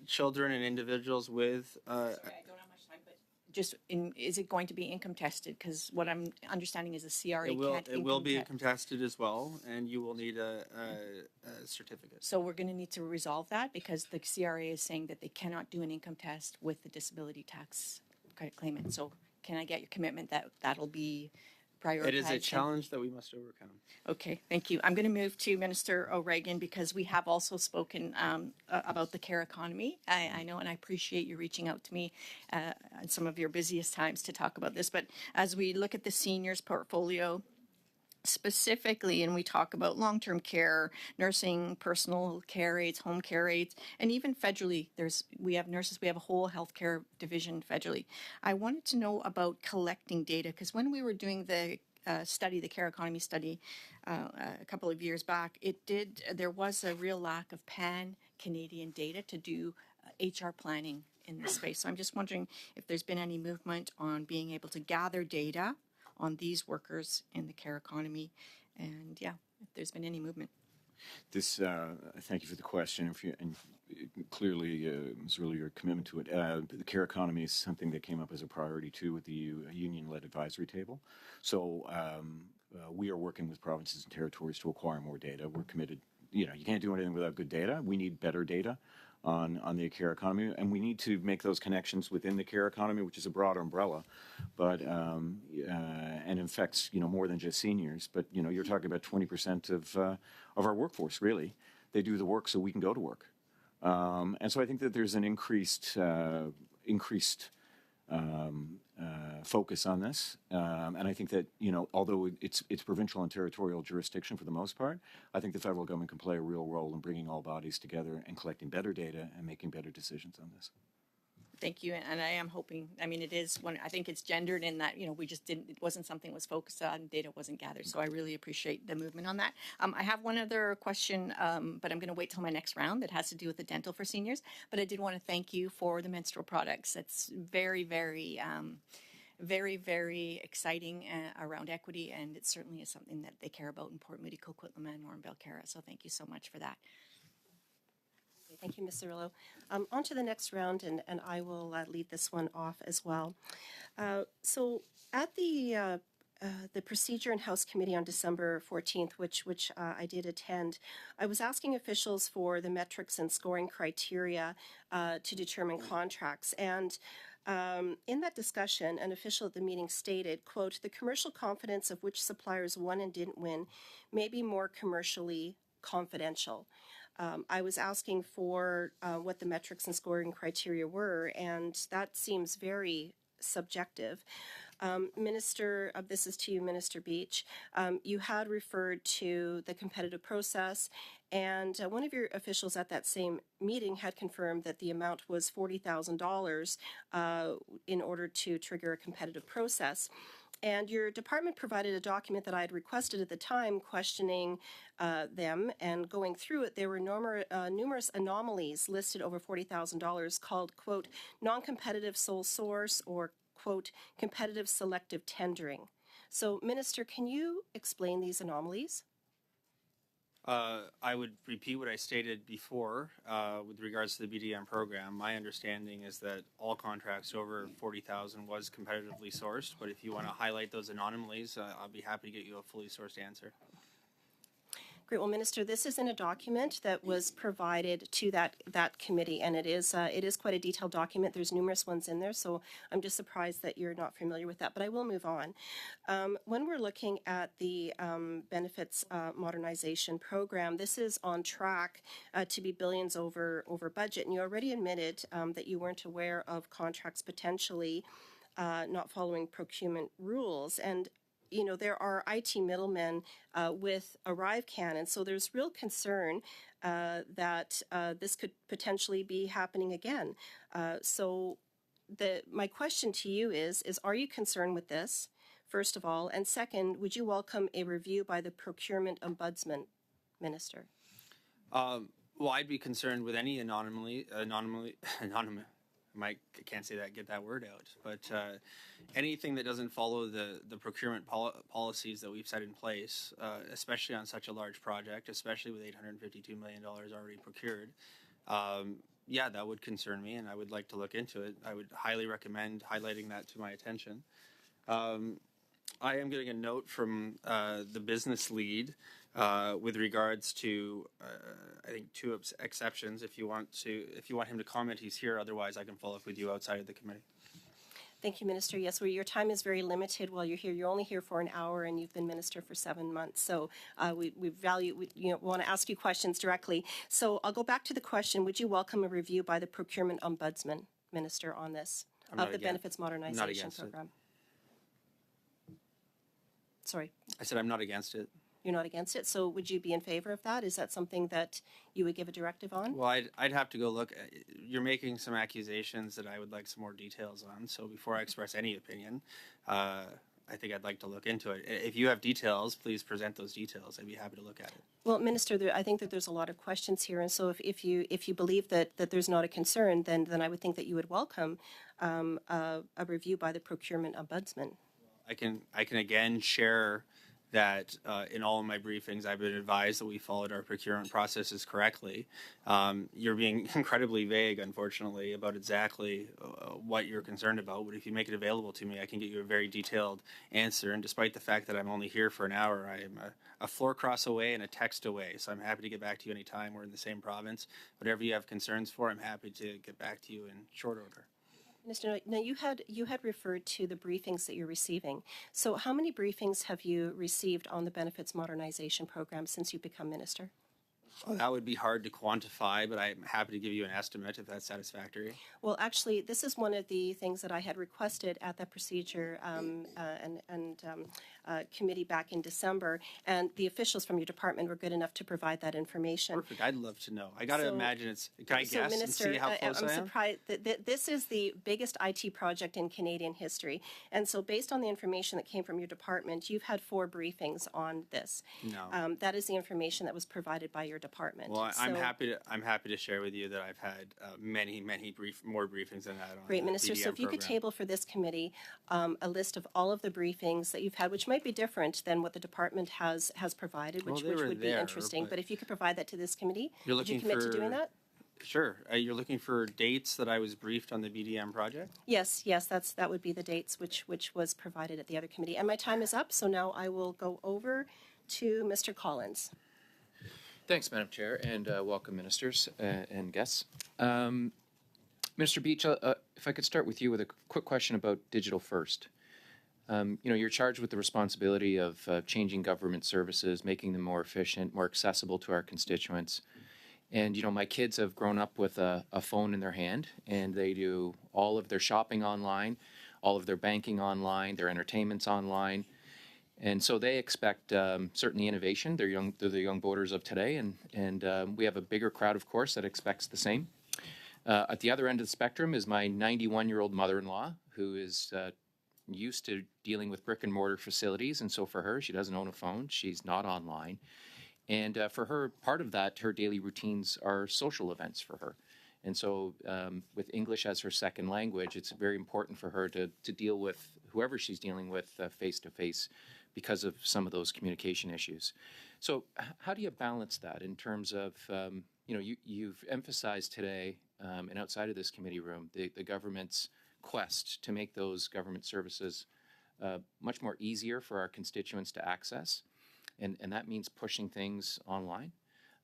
Speaker 2: children and individuals with
Speaker 9: Sorry, I don't have much time, but is it going to be income tested? Because what I'm understanding is the CRA can't
Speaker 2: it will be
Speaker 9: income
Speaker 2: income tested as well, and you will need a certificate.
Speaker 9: So we're going to need to resolve that because the CRA is saying that they cannot do an income test with the disability tax credit claimant. So can I get your commitment that that'll be prioritized?
Speaker 2: It is a challenge that we must overcome.
Speaker 9: Okay, thank you. I'm going to move to Minister O'Regan because we have also spoken about the care economy. I know, and I appreciate you reaching out to me at some of your busiest times to talk about this. But as we look at the seniors portfolio, specifically, and we talk about long-term care, nursing, personal care aides, home care aides, and even federally, we have nurses, we have a whole healthcare division federally. I wanted to know about collecting data because when we were doing the study, the care economy study, a couple of years back, there was a real lack of pan-Canadian data to do HR planning in this space. So I'm just wondering if there's been any movement on being able to gather data on these workers in the care economy, and if there's been any movement.
Speaker 5: Thank you for the question. And clearly, it's really your commitment to it. The care economy is something that came up as a priority too with the union-led advisory table. So we are working with provinces and territories to acquire more data. We're committed. You can't do anything without good data. We need better data on the care economy, and we need to make those connections within the care economy, which is a broad umbrella, but and affects more than just seniors. But you're talking about 20% of our workforce. Really, they do the work so we can go to work, and so I think that there's an increased focus on this, and I think that although it's provincial and territorial jurisdiction for the most part, I think the federal government can play a real role in bringing all bodies together and collecting better data and making better decisions on this.
Speaker 9: Thank you, and I am hoping. I mean, it is one. I think it's gendered in that we just didn't. It wasn't something was focused on. Data wasn't gathered. So I really appreciate the movement on that. I have one other question, but I'm going to wait till my next round. That has to do with the dental for seniors. But I did want to thank you for the menstrual products. It's very, very, very, very exciting around equity, and it certainly is something that they care about in Port Moody, Coquitlam, and Morin Belcarra. So thank you so much for that.
Speaker 1: Thank you, Ms. Cirillo. On to the next round, and I will lead this one off as well. So at the Procedure and House Committee on December 14th, which I did attend, I was asking officials for the metrics and scoring criteria to determine contracts. And in that discussion, an official at the meeting stated, quote, "The commercial confidence of which suppliers won and didn't win may be more commercially confidential." I was asking for what the metrics and scoring criteria were, and that seems very subjective. Minister, this is to you, Minister Beach. You had referred to the competitive process, and one of your officials at that same meeting had confirmed that the amount was $40,000 in order to trigger a competitive process. And your department provided a document that I had requested at the time questioning them, and going through it, there were numerous anomalies listed over $40,000 called, quote, non-competitive sole source or, quote, competitive selective tendering. So, Minister, can you explain these anomalies?
Speaker 2: I would repeat what I stated before with regards to the BDM program. My understanding is that all contracts over $40,000 was competitively sourced, but if you want to highlight those anomalies, I'll be happy to get you a fully sourced answer.
Speaker 1: Great. Well, Minister, this is in a document that was provided to that committee, and it is quite a detailed document. There's numerous ones in there, so I'm just surprised that you're not familiar with that, but I will move on. When we're looking at the benefits modernization program, this is on track to be billions over budget, and you already admitted that you weren't aware of contracts potentially not following procurement rules, and there are IT middlemen with ArriveCan, and so there's real concern that this could potentially be happening again. So my question to you is are you concerned with this? first of all? And second, would you welcome a review by the Procurement Ombudsman, Minister?
Speaker 2: Well, I'd be concerned with any anonymous. I can't say that, get that word out. But anything that doesn't follow the procurement policies that we've set in place, especially on such a large project, especially with $852 million already procured, yeah, that would concern me, and I would like to look into it. I would highly recommend highlighting that to my attention. I am getting a note from the business lead with regards to, I think, two exceptions. If you want him to comment, he's here. Otherwise, I can follow up with you outside of the committee.
Speaker 1: Thank you, Minister. Yes, well, your time is very limited while you're here. You're only here for an hour, and you've been Minister for 7 months. So we want to ask you questions directly. So I'll go back to the question. Would you welcome a review by the Procurement Ombudsman, Minister, on this, of the Benefits Modernization Program? Sorry.
Speaker 2: I said I'm not against it.
Speaker 1: You're not against it. So would you be in favor of that? Is that something that you would give a directive on?
Speaker 2: Well, I'd have to go look. You're making some accusations that I would like some more details on. So before I express any opinion, I think I'd like to look into it. If you have details, please present those details. I'd be happy to look at it.
Speaker 1: Well, Minister, I think that there's a lot of questions here, and so if you believe that there's not a concern, then I would think that you would welcome a review by the Procurement Ombudsman.
Speaker 2: I can again share that in all of my briefings, I've been advised that we followed our procurement processes correctly. You're being incredibly vague, unfortunately, about exactly what you're concerned about. But if you make it available to me, I can get you a very detailed answer. And despite the fact that I'm only here for an hour, I am a floor cross away and a text away. So I'm happy to get back to you anytime. We're in the same province. Whatever you have concerns for, I'm happy to get back to you in short order.
Speaker 1: Minister, now you had referred to the briefings that you're receiving. So how many briefings have you received on the Benefits Modernization Program since you've become Minister?
Speaker 2: Well, that would be hard to quantify, but I'm happy to give you an estimate if that's satisfactory.
Speaker 1: Well, actually, this is one of the things that I had requested at that procedure committee back in December, and the officials from your department were good enough to provide that information.
Speaker 2: Perfect. I'd love to know. I got to imagine it's. Can I guess
Speaker 1: Minister,
Speaker 2: and see how close I am?
Speaker 1: I'm surprised that this is the biggest IT project in Canadian history, and so based on the information that came from your department, you've had 4 briefings on this.
Speaker 2: No.
Speaker 1: That is the information that was provided by your department.
Speaker 2: Well, I'm happy to share with you that I've had many more briefings than that on
Speaker 1: Great,
Speaker 2: the
Speaker 1: Minister.
Speaker 2: BDM
Speaker 1: So if you could
Speaker 2: program.
Speaker 1: table for this committee a list of all of the briefings that you've had, which might be different than what the department has provided, which would be interesting. But if you could provide that to this committee, would you commit to doing that?
Speaker 2: Sure. You're looking for dates that I was briefed on the BDM project?
Speaker 1: Yes, that would be the dates which was provided at the other committee. And my time is up, so now I will go over to Mr. Collins.
Speaker 10: Thanks, Madam Chair, and welcome, ministers and guests. Minister Beach, if I could start with you with a quick question about Digital First. You're charged with the responsibility of changing government services, making them more efficient, more accessible to our constituents. And, my kids have grown up with a phone in their hand, and they do all of their shopping online, all of their banking online, their entertainment's online. And so they expect certainly innovation. They're the young voters of today, and we have a bigger crowd, of course, that expects the same. At the other end of the spectrum is my 91-year-old mother-in-law, who is used to dealing with brick and mortar facilities, and so for her, she doesn't own a phone. She's not online. And for her, part of that, her daily routines are social events for her. And so with English as her second language, it's very important for her to deal with whoever she's dealing with face-to-face because of some of those communication issues. So how do you balance that in terms of, you've emphasized today and outside of this committee room, the government's quest to make those government services much more easier for our constituents to access. And that means pushing things online.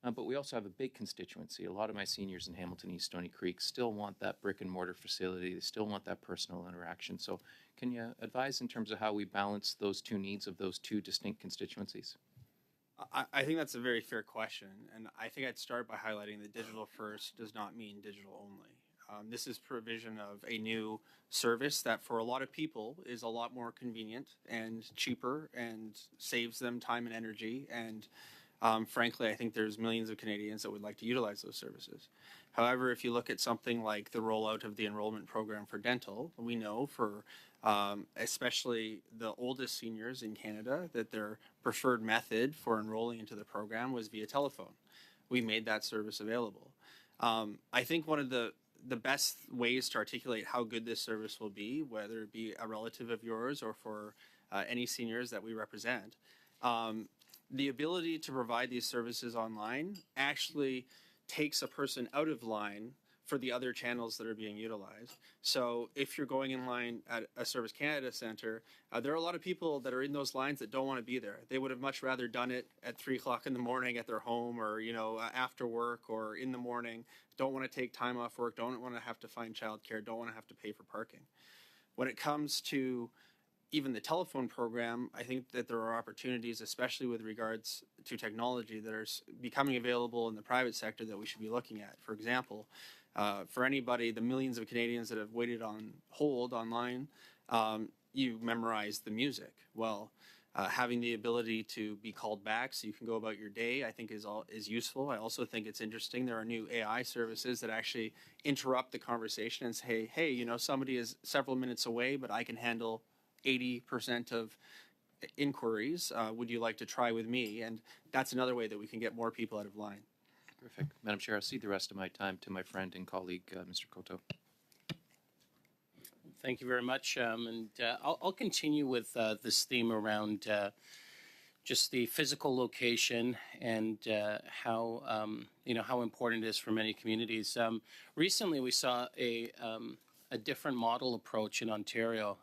Speaker 10: But we also have a big constituency. A lot of my seniors in Hamilton East Stony Creek still want that brick and mortar facility. They still want that personal interaction. So can you advise in terms of how we balance those two needs of those two distinct constituencies?
Speaker 2: I think that's a very fair question. And I think I'd start by highlighting that digital first does not mean digital only. This is provision of a new service that for a lot of people is a lot more convenient and cheaper and saves them time and energy. And frankly, I think there's millions of Canadians that would like to utilize those services. However, if you look at something like the rollout of the enrollment program for dental, we know for especially the oldest seniors in Canada that their preferred method for enrolling into the program was via telephone. We made that service available. I think one of the best ways to articulate how good this service will be, whether it be a relative of yours or for any seniors that we represent, the ability to provide these services online actually takes a person out of line for the other channels that are being utilized. So if you're going in line at a Service Canada Centre, there are a lot of people that are in those lines that don't want to be there. They would have much rather done it at 3 o'clock in the morning at their home, or after work or in the morning. Don't want to take time off work, don't want to have to find childcare, don't want to have to pay for parking. When it comes to even the telephone program, I think that there are opportunities, especially with regards to technology, that are becoming available in the private sector that we should be looking at. For example, for anybody, the millions of Canadians that have waited on hold online, you memorize the music. Well, having the ability to be called back so you can go about your day, I think is useful. I also think it's interesting. There are new AI services that actually interrupt the conversation and say, hey, somebody is several minutes away, but I can handle 80% of inquiries. Would you like to try with me? And that's another way that we can get more people out of line.
Speaker 10: Terrific. Madam Chair, I'll cede the rest of my time to my friend and colleague, Mr. Coteau.
Speaker 11: Thank you very much. I'll continue with this theme around just the physical location and how how important it is for many communities. Recently, we saw a different model approach in Ontario.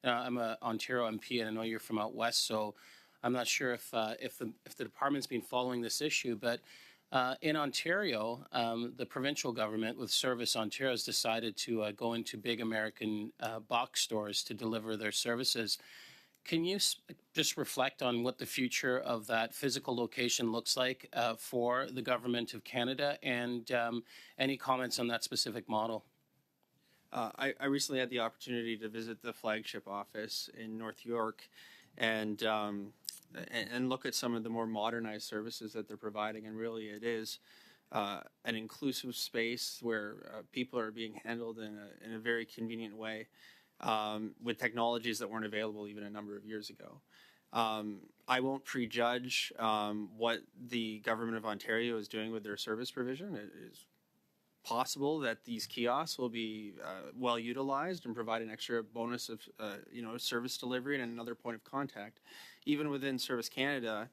Speaker 11: I'm an Ontario MP, and I know you're from out west, so I'm not sure if the department's been following this issue, but in Ontario, the provincial government with Service Ontario has decided to go into big American box stores to deliver their services. Can you just reflect on what the future of that physical location looks like for the Government of Canada, and any comments on that specific model?
Speaker 2: I recently had the opportunity to visit the flagship office in North York and look at some of the more modernized services that they're providing. And really it is an inclusive space where people are being handled in a very convenient way with technologies that weren't available even a number of years ago. I won't prejudge what the Government of Ontario is doing with their service provision. It is possible that these kiosks will be well utilized and provide an extra bonus of service delivery and another point of contact. Even within Service Canada,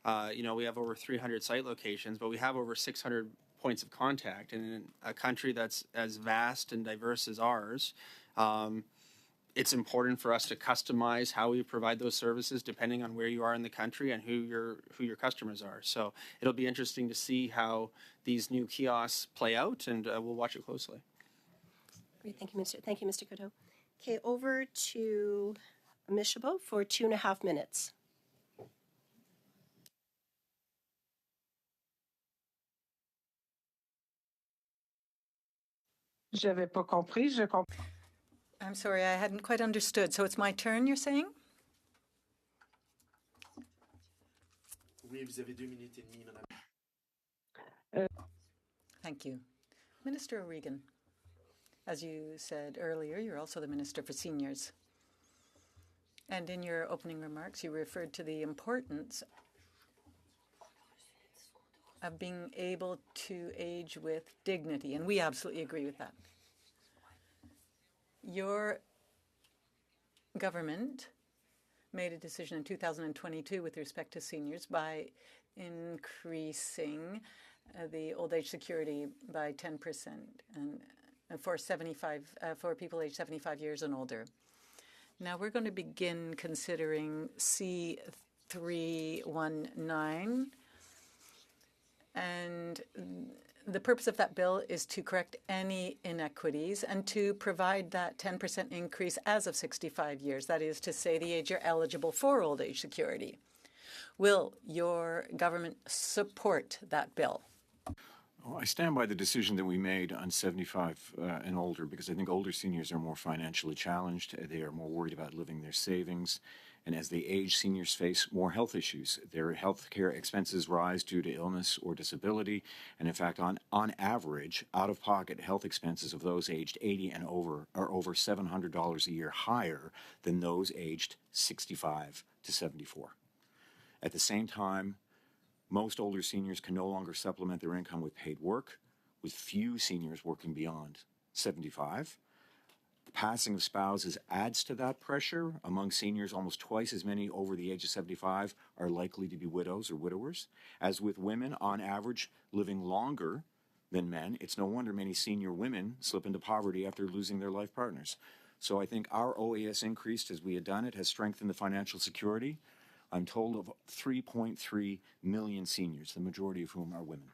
Speaker 2: we have over 300 site locations, but we have over 600 points of contact. And in a country that's as vast and diverse as ours, it's important for us to customize how we provide those services depending on where you are in the country and who your customers are. So it'll be interesting to see how these new kiosks play out, and we'll watch it closely.
Speaker 1: Great, thank you, Mr. Coteau. Okay, over to Ms. Chabot for 2.5 minutes.
Speaker 4: J'avais pas compris.
Speaker 3: I'm sorry, I hadn't quite understood. So it's my turn, you're saying?
Speaker 12: Oui, vous avez 2 minutes et demie, madame.
Speaker 3: Thank you. Minister O'Regan, as you said earlier, you're also the Minister for Seniors. And in your opening remarks, you referred to the importance of being able to age with dignity, and we absolutely agree with that. Your government made a decision in 2022 with respect to seniors by increasing the old age security by 10% and for people aged 75 years and older. Now we're going to begin considering C319, and the purpose of that bill is to correct any inequities and to provide that 10% increase as of 65 years. That is to say, the age you're eligible for old age security. Will your government support that bill?
Speaker 5: Well, I stand by the decision that we made on 75 and older, because I think older seniors are more financially challenged. They are more worried about living their savings. And as they age, seniors face more health issues. Their health care expenses rise due to illness or disability. And in fact, on average, out-of-pocket health expenses of those aged 80 and over are over $700 a year higher than those aged 65 to 74. At the same time, most older seniors can no longer supplement their income with paid work, with few seniors working beyond 75. The passing of spouses adds to that pressure. Among seniors, almost twice as many over the age of 75 are likely to be widows or widowers. As with women, on average, living longer than men, it's no wonder many senior women slip into poverty after losing their life partners. So I think our OAS increase, as we had done it, has strengthened the financial security, I'm told, of 3.3 million seniors, the majority of whom are women.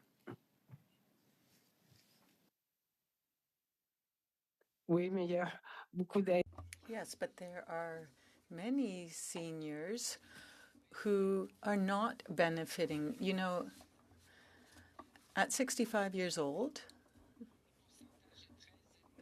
Speaker 4: Oui, mais il y a beaucoup d'aide.
Speaker 3: Yes, but there are many seniors who are not benefiting. You know, at 65 years old,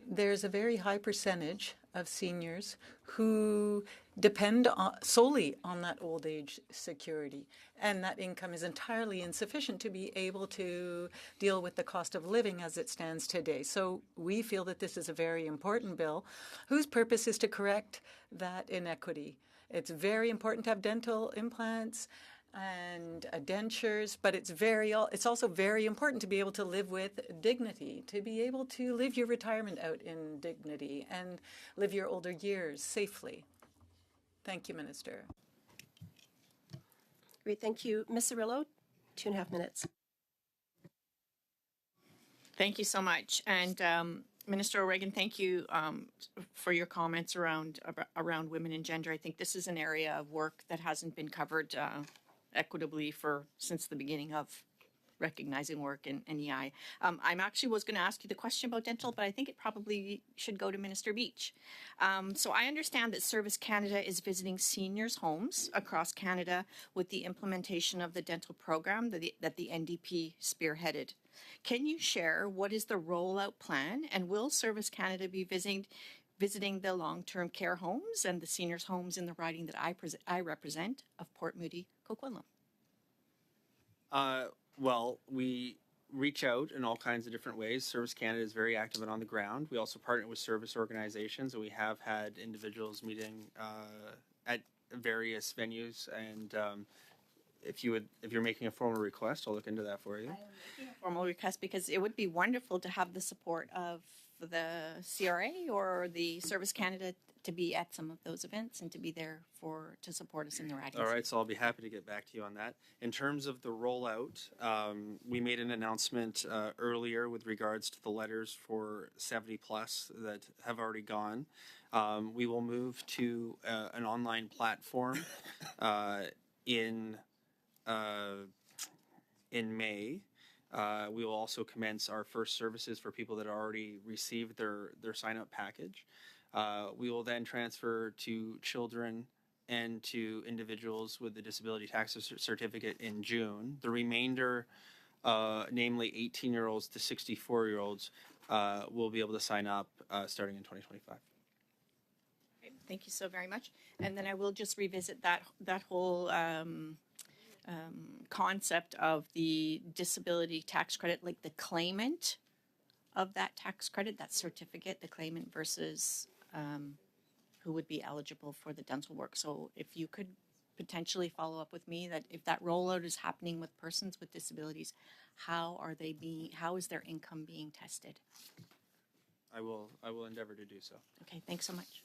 Speaker 3: there's a very high percentage of seniors who depend solely on that old age security, and that income is entirely insufficient to be able to deal with the cost of living as it stands today. So we feel that this is a very important bill whose purpose is to correct that inequity. It's very important to have dental implants and dentures, but it's also very important to be able to live with dignity, to be able to live your retirement out in dignity and live your older years safely. Thank you, Minister.
Speaker 1: Great, thank you. Ms. Cirillo, 2.5 minutes.
Speaker 9: Thank you so much. And Minister O'Regan, thank you for your comments around women and gender. I think this is an area of work that hasn't been covered equitably since the beginning of recognizing work in NEI. I'm actually was going to ask you the question about dental, but I think it probably should go to Minister Beach. So I understand that Service Canada is visiting seniors' homes across Canada with the implementation of the dental program that the NDP spearheaded. Can you share what is the rollout plan, and will Service Canada be visiting the long-term care homes and the seniors' homes in the riding that I represent of Port Moody, Coquitlam?
Speaker 2: Well, we reach out in all kinds of different ways. Service Canada is very active and on the ground. We also partner with service organizations, and we have had individuals meeting at various venues. And if you're making a formal request, I'll look into that for you.
Speaker 9: I am making a formal request because it would be wonderful to have the support of the CRA or the Service Canada to be at some of those events and to be there to support us in the riding.
Speaker 2: All right, so I'll be happy to get back to you on that. In terms of the rollout, we made an announcement earlier with regards to the letters for 70 plus that have already gone. We will move to an online platform in May. We will also commence our first services for people that already received their sign-up package. We will then transfer to children and to individuals with the disability tax certificate in June. The remainder, namely 18-year-olds to 64-year-olds, will be able to sign up starting in 2025.
Speaker 9: Thank you so very much. And then I will just revisit that whole concept of the disability tax credit, like the claimant of that tax credit, that certificate, the claimant versus who would be eligible for the dental work. So if you could potentially follow up with me that if that rollout is happening with persons with disabilities, how is their income being tested?
Speaker 2: I will endeavor to do so.
Speaker 9: Okay, thanks so much.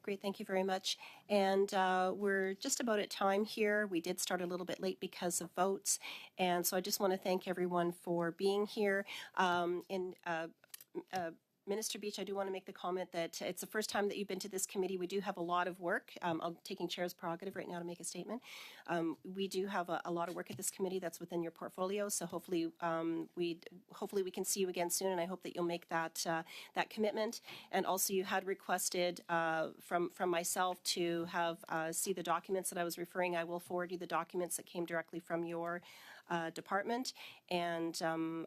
Speaker 1: Great, thank you very much. And we're just about at time here. We did start a little bit late because of votes. And so I just want to thank everyone for being here. Minister Beach, I do want to make the comment that it's the first time that you've been to this committee. We do have a lot of work. I'm taking chair's prerogative right now to make a statement. We do have a lot of work at this committee that's within your portfolio. So hopefully we can see you again soon, and I hope that you'll make that commitment. And also, you had requested from myself to have see the documents that I was referring. I will forward you the documents that came directly from your department, and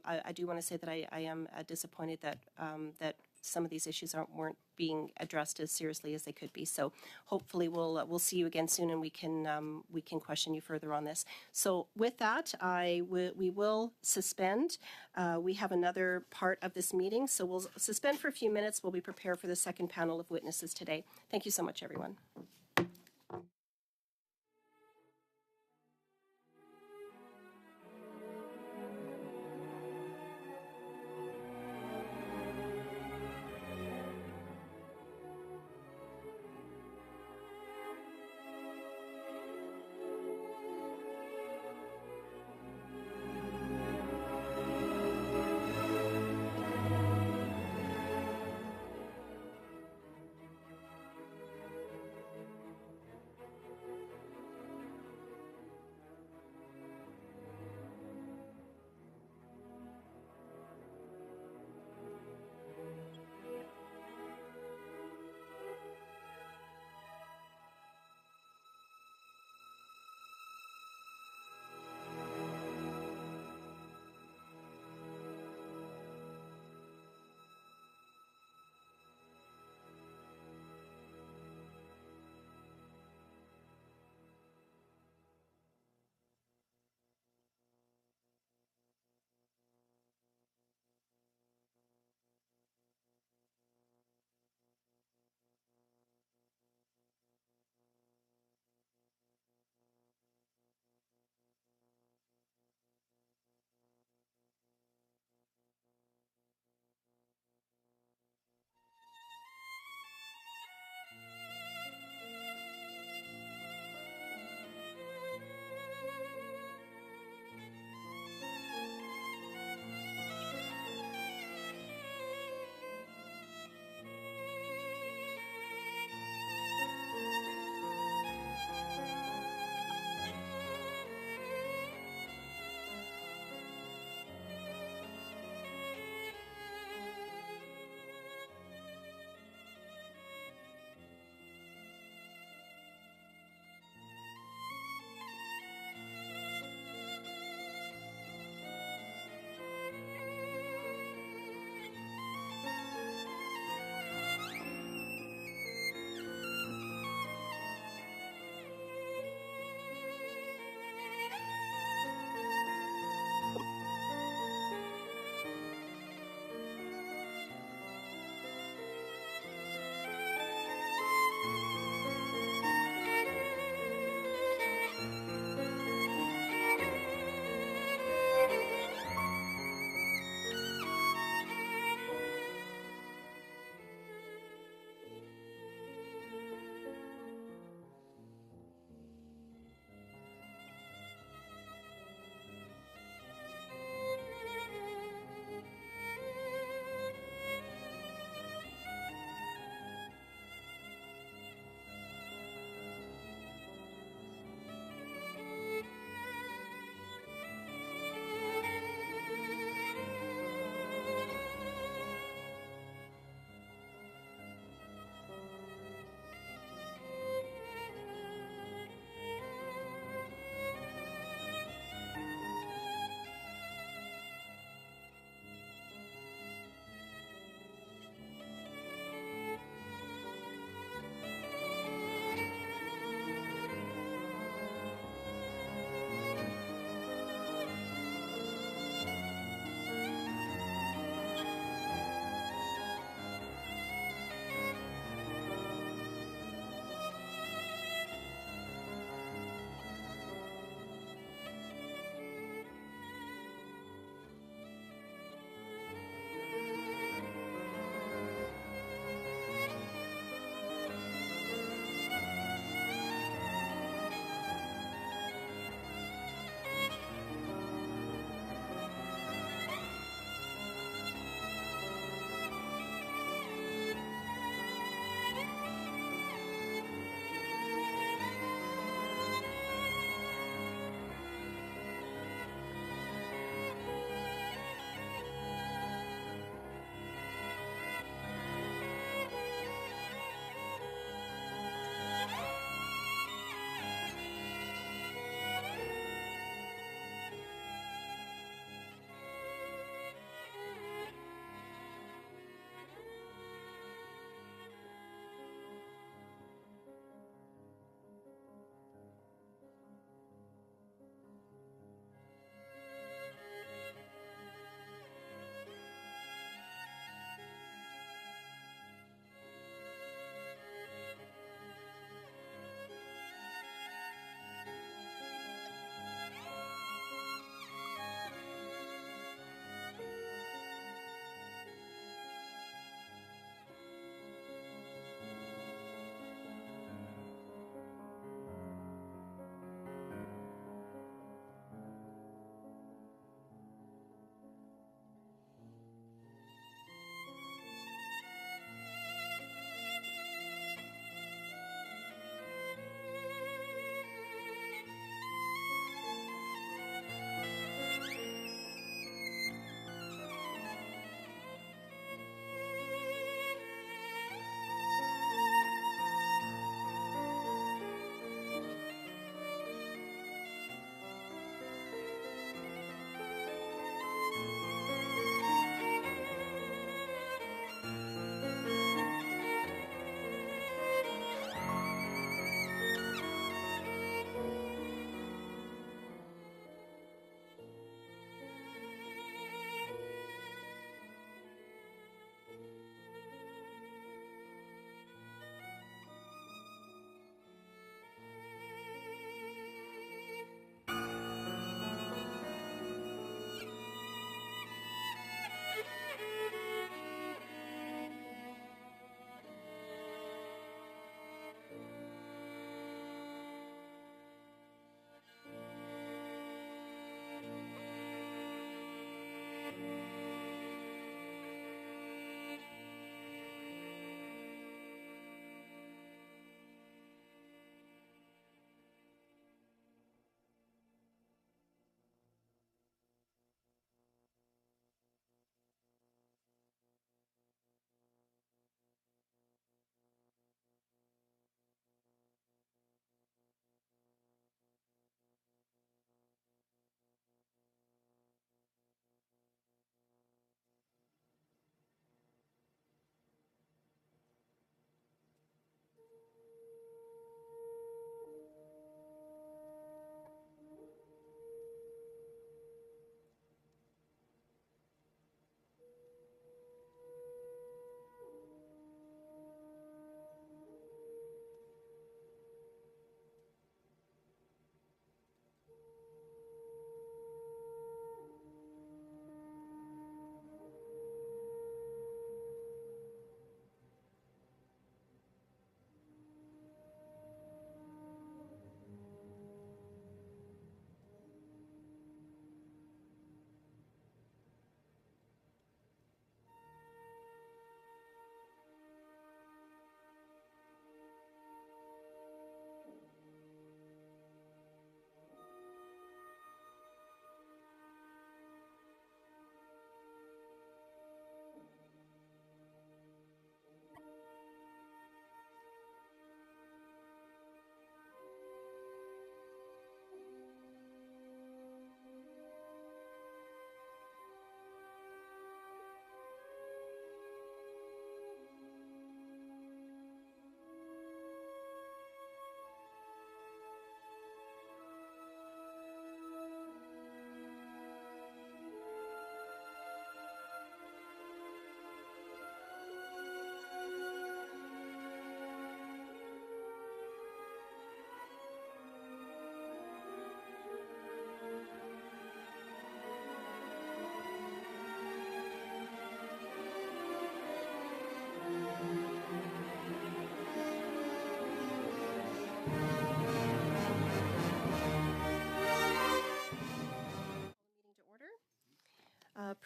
Speaker 1: I do want to say that I am disappointed that some of these issues weren't being addressed as seriously as they could be. So hopefully we'll see you again soon, and we can question you further on this. So with that, we will suspend. We have another part of this meeting, so we'll suspend for a few minutes while we prepare for the second panel of witnesses today. Thank you so much, everyone.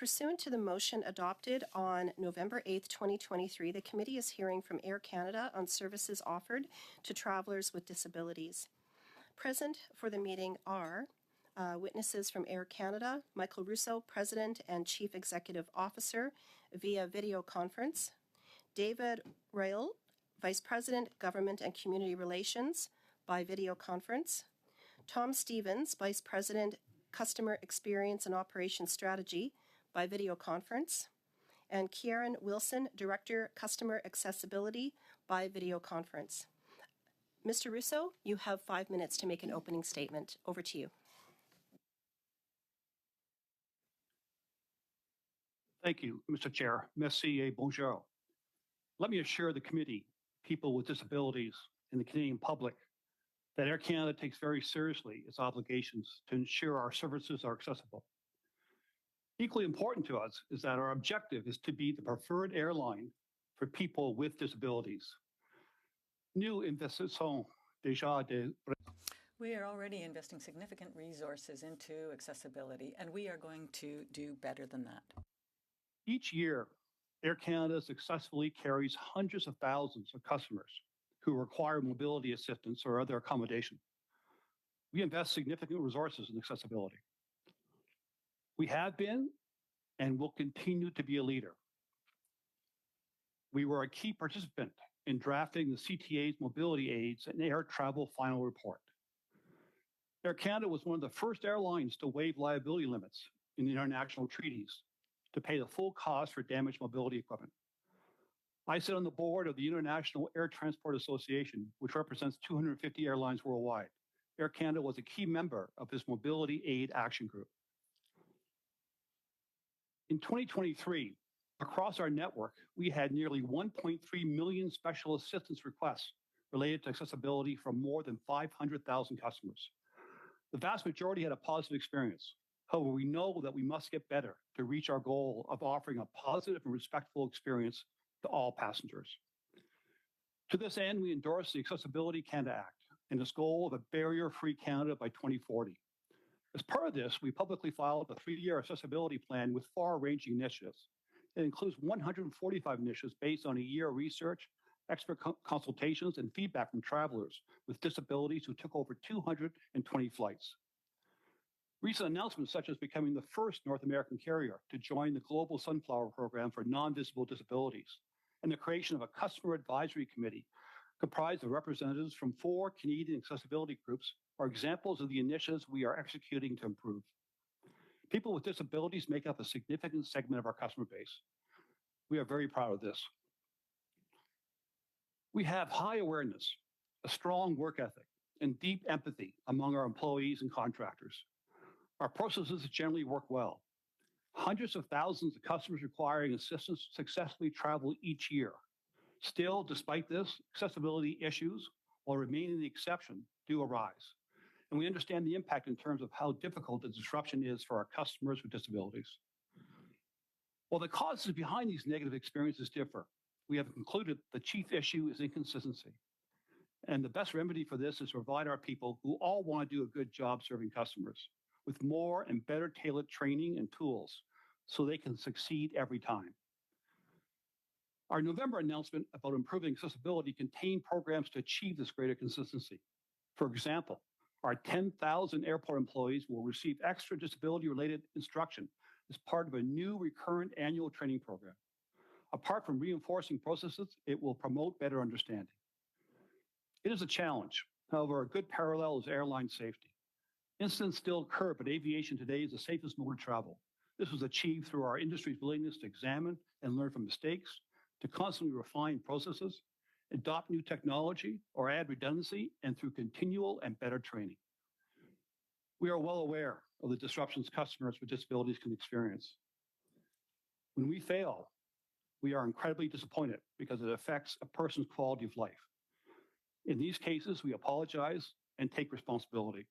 Speaker 1: Pursuant to the motion adopted on November 8th, 2023, the committee is hearing from Air Canada on services offered to travelers with disabilities. Present for the meeting are witnesses from Air Canada, Michael Russo, President and Chief Executive Officer via video conference, David Rail, Vice President, Government and Community Relations by video conference, Tom Stevens, Vice President, Customer Experience and Operations Strategy by video conference, and Kieran Wilson, Director, Customer Accessibility by video conference. Mr. Russo, you have 5 minutes to make an opening statement. Over to you.
Speaker 13: Thank you, Mr. Chair. Merci et bonjour. Let me assure the committee, people with disabilities, and the Canadian public that Air Canada takes very seriously its obligations to ensure our services are accessible. Equally important to us is that our objective is to be the preferred airline for people with disabilities. Nous investissons déjà de...
Speaker 3: We are already investing significant resources into accessibility, and we are going to do better than that.
Speaker 13: Each year, Air Canada successfully carries hundreds of thousands of customers who require mobility assistance or other accommodation. We invest significant resources in accessibility. We have been and will continue to be a leader. We were a key participant in drafting the CTA's mobility aids and air travel final report. Air Canada was one of the first airlines to waive liability limits in the international treaties to pay the full cost for damaged mobility equipment. I sit on the board of the International Air Transport Association, which represents 250 airlines worldwide. Air Canada was a key member of this mobility aid action group. In 2023, across our network, we had nearly 1.3 million special assistance requests related to accessibility from more than 500,000 customers. The vast majority had a positive experience. However, we know that we must get better to reach our goal of offering a positive and respectful experience to all passengers. To this end, we endorse the Accessibility Canada Act and its goal of a barrier-free Canada by 2040. As part of this, we publicly filed a 3-year accessibility plan with far-ranging initiatives. It includes 145 initiatives based on a year of research, expert consultations, and feedback from travelers with disabilities who took over 220 flights. Recent announcements such as becoming the first North American carrier to join the Global Sunflower Program for non-visible disabilities, and the creation of a customer advisory committee comprised of representatives from 4 Canadian accessibility groups are examples of the initiatives we are executing to improve. People with disabilities make up a significant segment of our customer base. We are very proud of this. We have high awareness, a strong work ethic, and deep empathy among our employees and contractors. Our processes generally work well. Hundreds of thousands of customers requiring assistance successfully travel each year. Still, despite this, accessibility issues, while remaining the exception, do arise. And we understand the impact in terms of how difficult the disruption is for our customers with disabilities. While the causes behind these negative experiences differ, we have concluded the chief issue is inconsistency. And the best remedy for this is to provide our people who all want to do a good job serving customers with more and better tailored training and tools so they can succeed every time. Our November announcement about improving accessibility contained programs to achieve this greater consistency. For example, our 10,000 airport employees will receive extra disability-related instruction as part of a new recurrent annual training program. Apart from reinforcing processes, it will promote better understanding. It is a challenge. However, a good parallel is airline safety. Incidents still occur, but aviation today is the safest mode of travel. This was achieved through our industry's willingness to examine and learn from mistakes, to constantly refine processes, adopt new technology, or add redundancy, and through continual and better training. We are well aware of the disruptions customers with disabilities can experience. When we fail, we are incredibly disappointed because it affects a person's quality of life. In these cases, we apologize and take responsibility.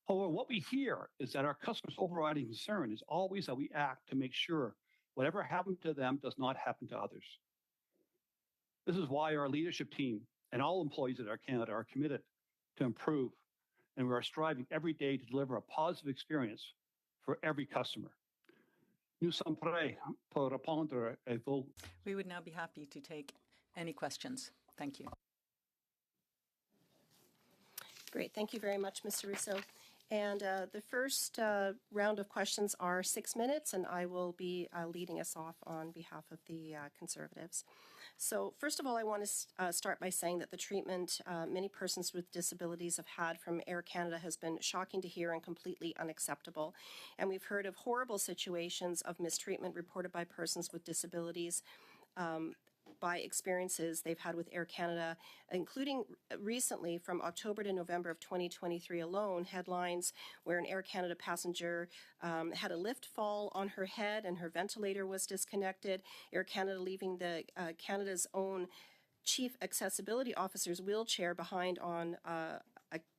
Speaker 13: However, what we hear is that our customers' overriding concern is always that we act to make sure whatever happened to them does not happen to others. This is why our leadership team and all employees at Air Canada are committed to improve, and we are striving every day to deliver a positive experience for every customer. nous sommes prêts pour répondre à vos.
Speaker 3: We would now be happy to take any questions. Thank you.
Speaker 1: Great. Thank you very much, Mr. Russo. And the first round of questions are 6 minutes, and I will be leading us off on behalf of the Conservatives. So first of all, I want to start by saying that the treatment many persons with disabilities have had from Air Canada has been shocking to hear and completely unacceptable. And we've heard of horrible situations of mistreatment reported by persons with disabilities by experiences they've had with Air Canada, including recently from October to November of 2023 alone, headlines where an Air Canada passenger had a lift fall on her head and her ventilator was disconnected, Air Canada leaving the Canada's own chief accessibility officer's wheelchair behind on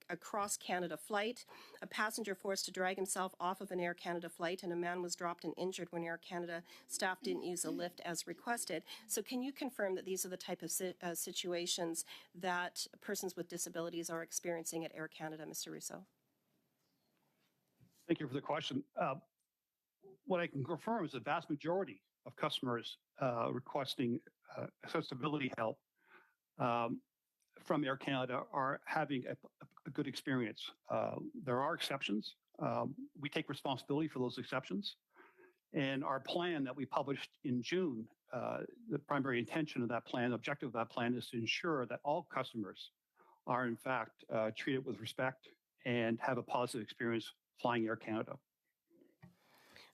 Speaker 1: a cross-Canada flight, a passenger forced to drag himself off of an Air Canada flight, and a man was dropped and injured when Air Canada staff didn't use a lift as requested. So can you confirm that these are the type of situations that persons with disabilities are experiencing at Air Canada, Mr. Russo?
Speaker 13: Thank you for the question. What I can confirm is the vast majority of customers requesting accessibility help from Air Canada are having a good experience. There are exceptions. We take responsibility for those exceptions. And our plan that we published in June, the primary intention of that plan, objective of that plan is to ensure that all customers are in fact treated with respect and have a positive experience flying Air Canada.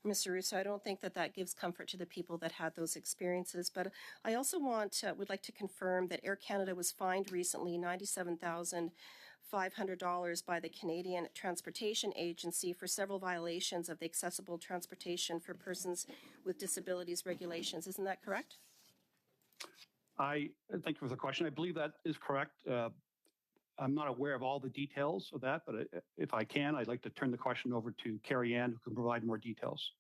Speaker 1: Mr. Russo, I don't think that that gives comfort to the people that had those experiences, but I also would like to confirm that Air Canada was fined recently $97,500 by the Canadian Transportation Agency for several violations of the Accessible Transportation for Persons with Disabilities regulations. Isn't that correct?
Speaker 13: I thank you for the question. I believe that is correct. I'm not aware of all the details of that, but if I can, I'd like to turn the question over to Carrie Ann, who can provide more details.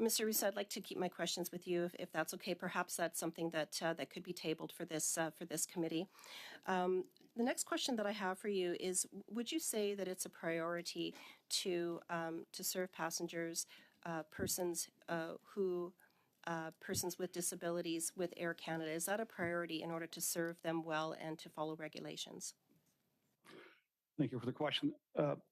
Speaker 1: Mr. Russo, I'd like to keep my questions with you, if that's okay. Perhaps that's something that that could be tabled for this committee. The next question that I have for you is: would you say that it's a priority to serve passengers, persons with disabilities with Air Canada? Is that a priority in order to serve them well and to follow regulations?
Speaker 13: Thank you for the question.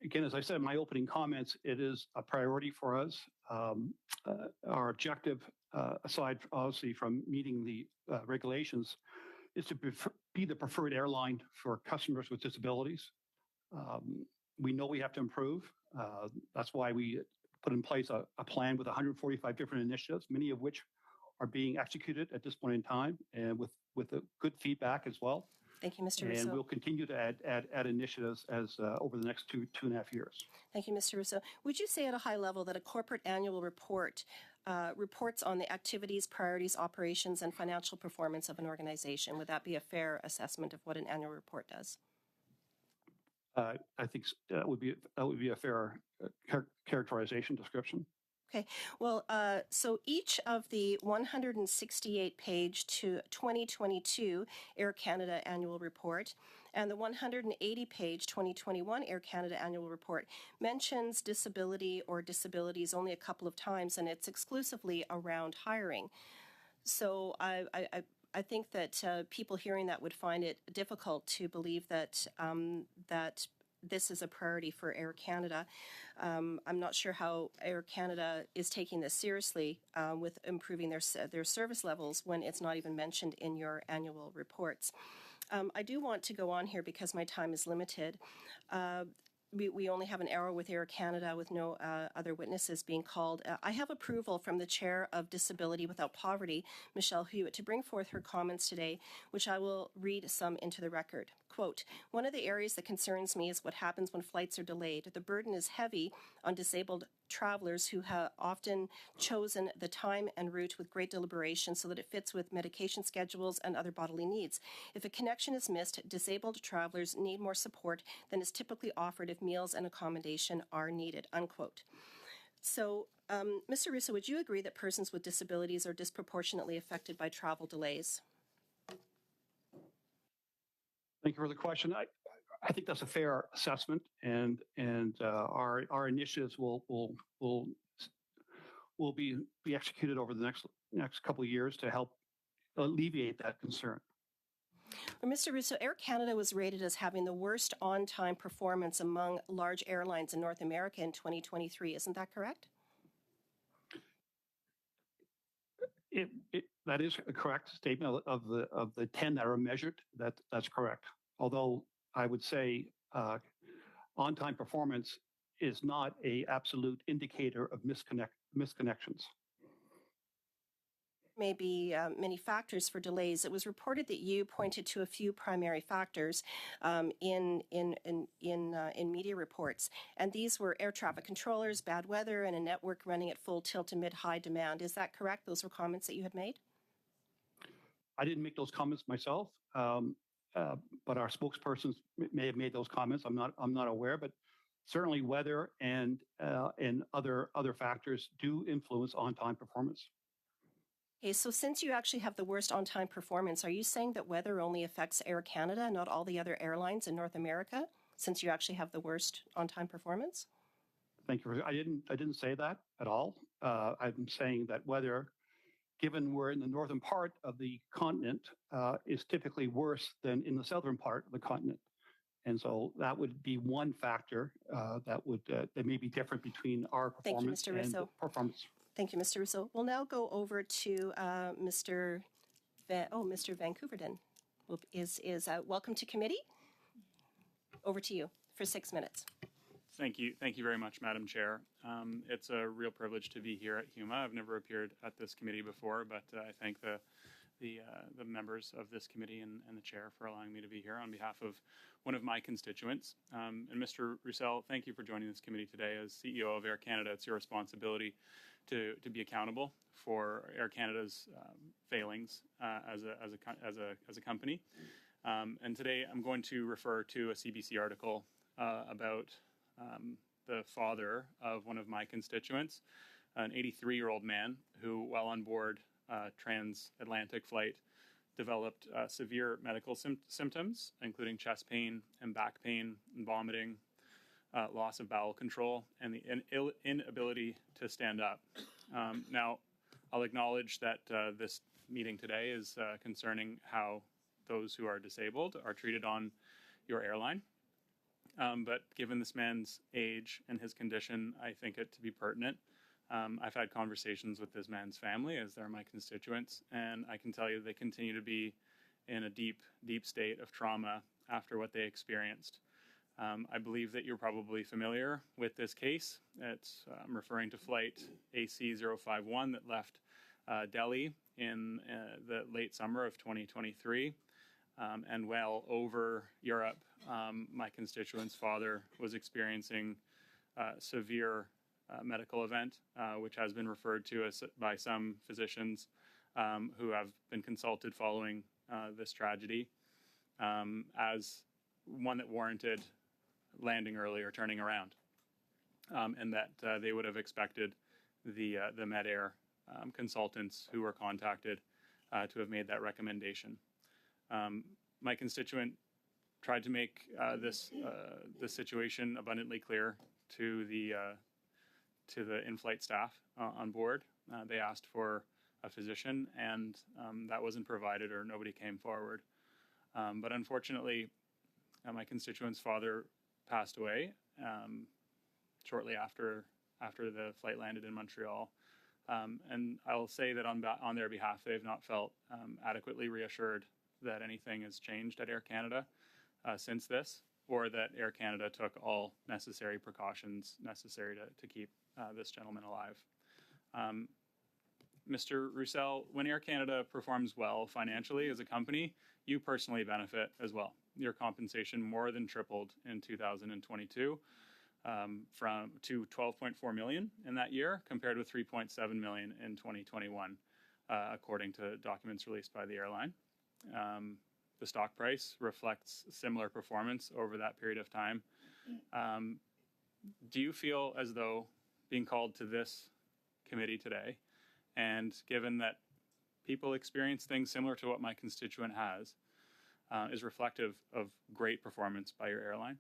Speaker 13: Again, as I said in my opening comments, it is a priority for us. Our objective, aside obviously from meeting the regulations, is to be the preferred airline for customers with disabilities. We know we have to improve. That's why we put in place a plan with 145 different initiatives, many of which are being executed at this point in time, and with a good feedback as well.
Speaker 1: Thank you, Mr. Russo.
Speaker 13: And we'll continue to add initiatives as over the next two and a half years.
Speaker 1: Thank you, Mr. Russo. Would you say at a high level that a corporate annual report reports on the activities, priorities, operations, and financial performance of an organization? Would that be a fair assessment of what an annual report does?
Speaker 13: I think that would be a fair characterization description.
Speaker 1: Okay, well, so each of the 168-page to 2022 Air Canada annual report and the 180-page 2021 Air Canada annual report mentions disability or disabilities only a couple of times, and it's exclusively around hiring. So I think that people hearing that would find it difficult to believe that that this is a priority for Air Canada. I'm not sure how Air Canada is taking this seriously with improving their service levels when it's not even mentioned in your annual reports. I do want to go on here because my time is limited. We only have an hour with Air Canada with no other witnesses being called. I have approval from the Chair of Disability Without Poverty, Michelle Hewitt, to bring forth her comments today, which I will read some into the record. Quote, "One of the areas that concerns me is what happens when flights are delayed. The burden is heavy on disabled travelers who have often chosen the time and route with great deliberation so that it fits with medication schedules and other bodily needs. If a connection is missed, disabled travelers need more support than is typically offered if meals and accommodation are needed," unquote. So, Mr. Russo, would you agree that persons with disabilities are disproportionately affected by travel delays?
Speaker 13: Thank you for the question. I think that's a fair assessment, and our initiatives will will be executed over the next couple of years to help alleviate that concern.
Speaker 1: Well, Mr. Russo, Air Canada was rated as having the worst on-time performance among large airlines in North America in 2023. Isn't that correct?
Speaker 13: That is a correct statement of the 10 that are measured. That's correct. Although I would say on-time performance is not a absolute indicator of misconnections.
Speaker 1: Maybe many factors for delays. It was reported that you pointed to a few primary factors in media reports, and these were air traffic controllers, bad weather, and a network running at full tilt to mid-high demand. Is that correct? Those were comments that you had made?
Speaker 13: I didn't make those comments myself, but our spokespersons may have made those comments. I'm not aware, but certainly weather and other factors do influence on-time performance.
Speaker 1: Okay, so since you actually have the worst on-time performance, are you saying that weather only affects Air Canada, not all the other airlines in North America, since you actually have the worst on-time performance?
Speaker 13: Thank you. I didn't say that at all. I'm saying that weather, given we're in the northern part of the continent, is typically worse than in the southern part of the continent. And so that would be one factor that may be different between our performance and the performance.
Speaker 1: Thank you, Mr. Russo. We'll now go over to Mr. Vancouverden. Welcome to committee. Over to you for 6 minutes.
Speaker 14: Thank you very much, Madam Chair. It's a real privilege to be here at HUMA. I've never appeared at this committee before, but I thank the members of this committee and the chair for allowing me to be here on behalf of one of my constituents. And Mr. Roussel, thank you for joining this committee today. As CEO of Air Canada, it's your responsibility to be accountable for Air Canada's failings as a company. And today I'm going to refer to a CBC article about the father of one of my constituents, an 83-year-old man who, while on board transatlantic flight, developed severe medical symptoms, including chest pain and back pain and vomiting, loss of bowel control, and the inability to stand up. Now, I'll acknowledge that this meeting today is concerning how those who are disabled are treated on your airline. But given this man's age and his condition, I think it to be pertinent. I've had conversations with this man's family, as they're my constituents, and I can tell you they continue to be in a deep, deep state of trauma after what they experienced. I believe that you're probably familiar with this case. I'm referring to flight AC051 that left Delhi in the late summer of 2023. And well over Europe, my constituent's father was experiencing severe medical event, which has been referred to by some physicians who have been consulted following this tragedy as one that warranted landing early or turning around, and that they would have expected the Med-Air consultants who were contacted to have made that recommendation. My constituent tried to make this situation abundantly clear to the in-flight staff on board. They asked for a physician, and that wasn't provided, or nobody came forward. But unfortunately, my constituent's father passed away shortly after the flight landed in Montreal. And I'll say that on their behalf, they have not felt adequately reassured that anything has changed at Air Canada since this, or that Air Canada took all necessary precautions necessary to keep this gentleman alive. Mr. Roussel, when Air Canada performs well financially as a company, you personally benefit as well. Your compensation more than tripled in 2022 to $12.4 million in that year, compared with $3.7 million in 2021, according to documents released by the airline. The stock price reflects similar performance over that period of time. Do you feel as though being called to this committee today, and given that people experience things similar to what my constituent has, is reflective of great performance by your airline?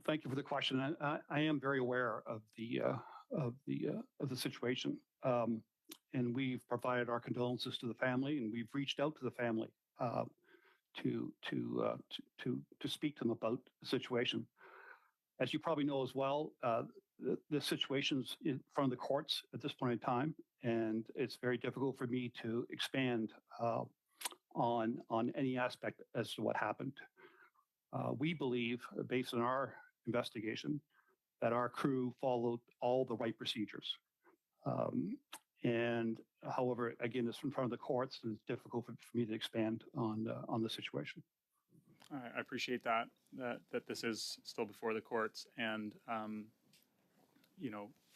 Speaker 13: Thank you for the question. I am very aware of the situation, and we've provided our condolences to the family, and we've reached out to the family to speak to them about the situation. As you probably know as well, the situation's in front of the courts at this point in time, and it's very difficult for me to expand on any aspect as to what happened. We believe, based on our investigation, that our crew followed all the right procedures. And however, again, it's in front of the courts, and it's difficult for me to expand on the situation.
Speaker 14: I appreciate that this is still before the courts, and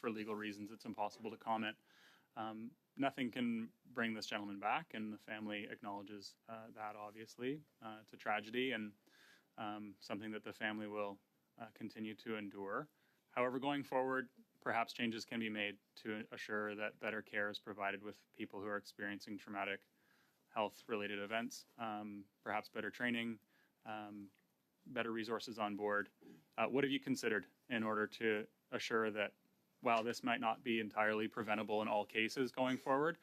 Speaker 14: for legal reasons, it's impossible to comment. Nothing can bring this gentleman back, and the family acknowledges that. Obviously, it's a tragedy and something that the family will continue to endure. However, going forward, perhaps changes can be made to assure that better care is provided with people who are experiencing traumatic health-related events, perhaps better training, better resources on board. What have you considered in order to assure that while this might not be entirely preventable in all cases going forward,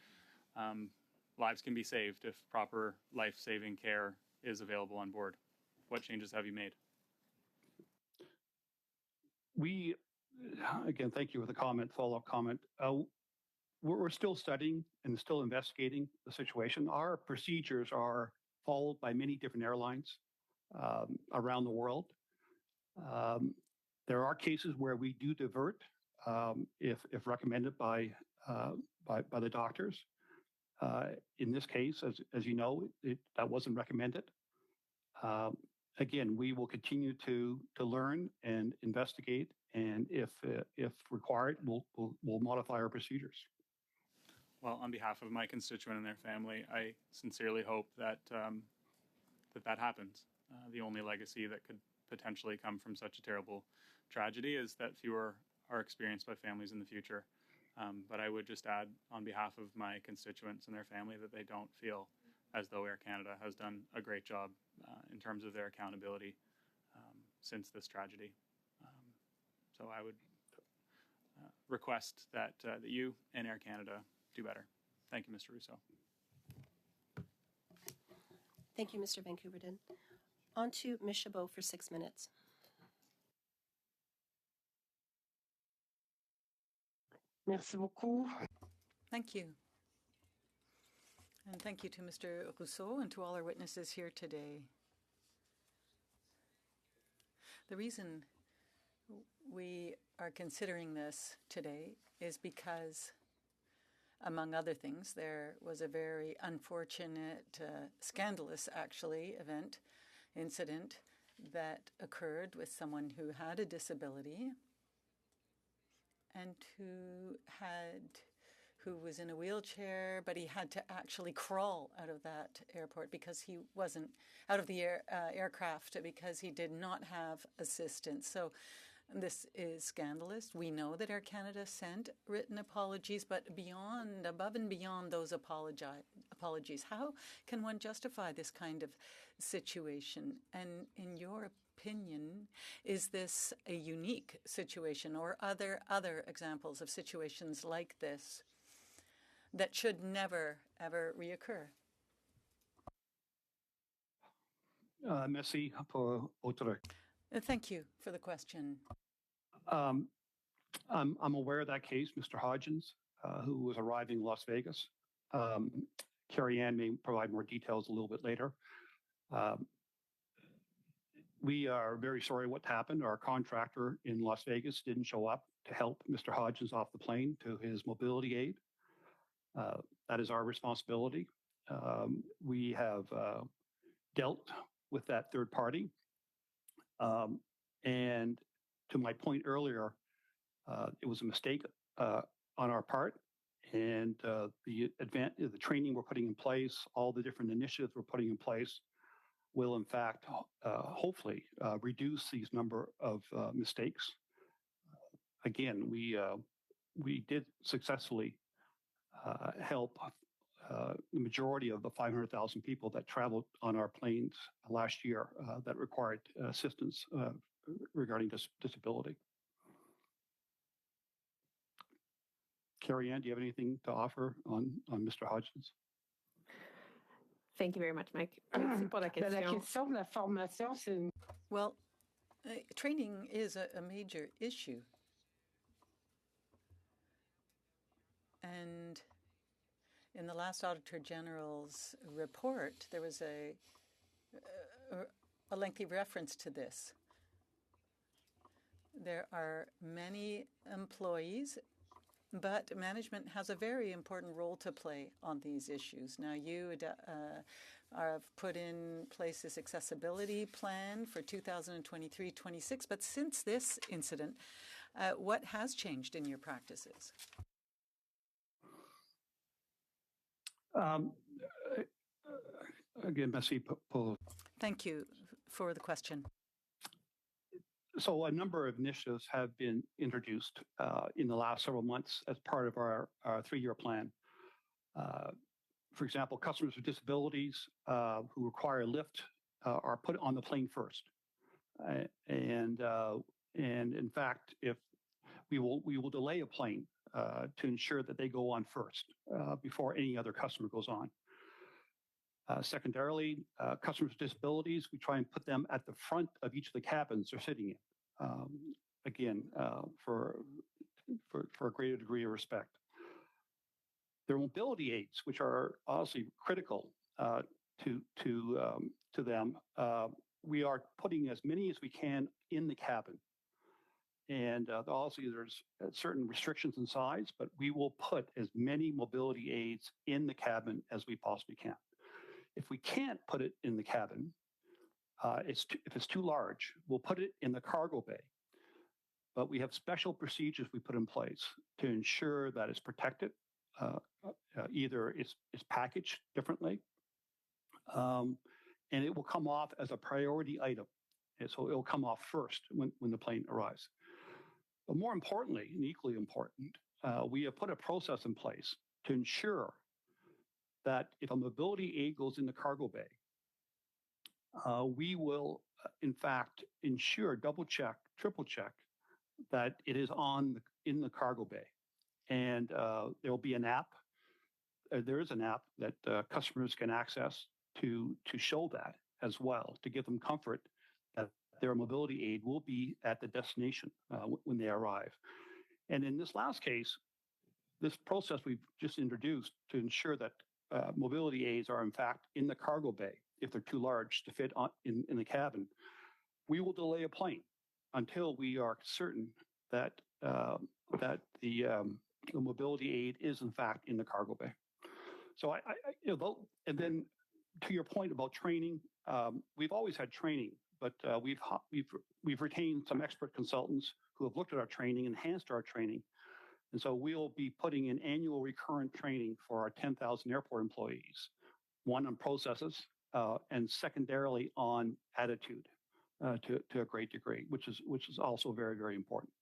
Speaker 14: lives can be saved if proper life-saving care is available on board? What changes have you made?
Speaker 13: We, again, thank you for the comment, follow-up comment. We're still studying and still investigating the situation. Our procedures are followed by many different airlines around the world. There are cases where we do divert if recommended by the doctors. In this case, as you know, that wasn't recommended. Again, we will continue to learn and investigate, and if required, we'll modify our procedures.
Speaker 14: Well, on behalf of my constituent and their family, I sincerely hope that that happens. The only legacy that could potentially come from such a terrible tragedy is that fewer are experienced by families in the future. But I would just add, on behalf of my constituents and their family, that they don't feel as though Air Canada has done a great job in terms of their accountability since this tragedy. So I would request that you and Air Canada do better. Thank you, Mr. Rousseau.
Speaker 1: Thank you, Mr. Van Couverden. On to Ms. Chabot for 6 minutes.
Speaker 4: Merci beaucoup.
Speaker 3: Thank you. And thank you to Mr. Rousseau and to all our witnesses here today. The reason we are considering this today is because, among other things, there was a very unfortunate, scandalous actually, incident that occurred with someone who had a disability and who was in a wheelchair, but he had to actually crawl out of that airport because he wasn't out of the aircraft because he did not have assistance. So this is scandalous. We know that Air Canada sent written apologies, but above and beyond those apologies, how can one justify this kind of situation? And in your opinion, is this a unique situation, or other examples of situations like this that should never, ever reoccur?
Speaker 13: Merci pour votre.
Speaker 3: Thank you for the question.
Speaker 13: I'm aware of that case, Mr. Hodgins, who was arriving in Las Vegas. Carrie Ann may provide more details a little bit later. We are very sorry what happened. Our contractor in Las Vegas didn't show up to help Mr. Hodgins off the plane to his mobility aid. That is our responsibility. We have dealt with that third party. And to my point earlier, it was a mistake on our part. And the training we're putting in place, all the different initiatives we're putting in place will, in fact, hopefully reduce these number of mistakes. Again, we did successfully help the majority of the 500,000 people that traveled on our planes last year that required assistance regarding disability. Carrie Ann, do you have anything to offer on Mr. Hodgins?
Speaker 4: Thank you very much, Mike. Merci pour la question. La question de la formation, c'est une...
Speaker 3: Well, training is a major issue. And in the last Auditor General's report, there was a lengthy reference to this. There are many employees, but management has a very important role to play on these issues. Now, you have put in place this accessibility plan for 2023-26, but since this incident, what has changed in your practices?
Speaker 13: Again, merci pour.
Speaker 3: Thank you for the question.
Speaker 13: So a number of initiatives have been introduced in the last several months as part of our three-year plan. For example, customers with disabilities who require a lift are put on the plane first. And in fact, if we will delay a plane to ensure that they go on first before any other customer goes on. Secondarily, customers with disabilities, we try and put them at the front of each of the cabins they're sitting in. Again, for a greater degree of respect. Their mobility aids, which are obviously critical to them, we are putting as many as we can in the cabin. And obviously there's certain restrictions in size, but we will put as many mobility aids in the cabin as we possibly can. If we can't put it in the cabin, if it's too large, we'll put it in the cargo bay. But we have special procedures we put in place to ensure that it's protected. Either it's packaged differently, and it will come off as a priority item. And so it will come off first when the plane arrives. But more importantly, and equally important, we have put a process in place to ensure that if a mobility aid goes in the cargo bay, we will, in fact, ensure, double check, triple check that it is in the cargo bay. And there will be an app. There is an app that customers can access to show that as well, to give them comfort that their mobility aid will be at the destination when they arrive. And in this last case, this process we've just introduced to ensure that mobility aids are in fact in the cargo bay if they're too large to fit in the cabin, we will delay a plane until we are certain that the mobility aid is in fact in the cargo bay. So and then to your point about training, we've always had training, but we've retained some expert consultants who have looked at our training, enhanced our training. And so we'll be putting in annual recurrent training for our 10,000 airport employees, one on processes and secondarily on attitude to a great degree, which is also very, very important.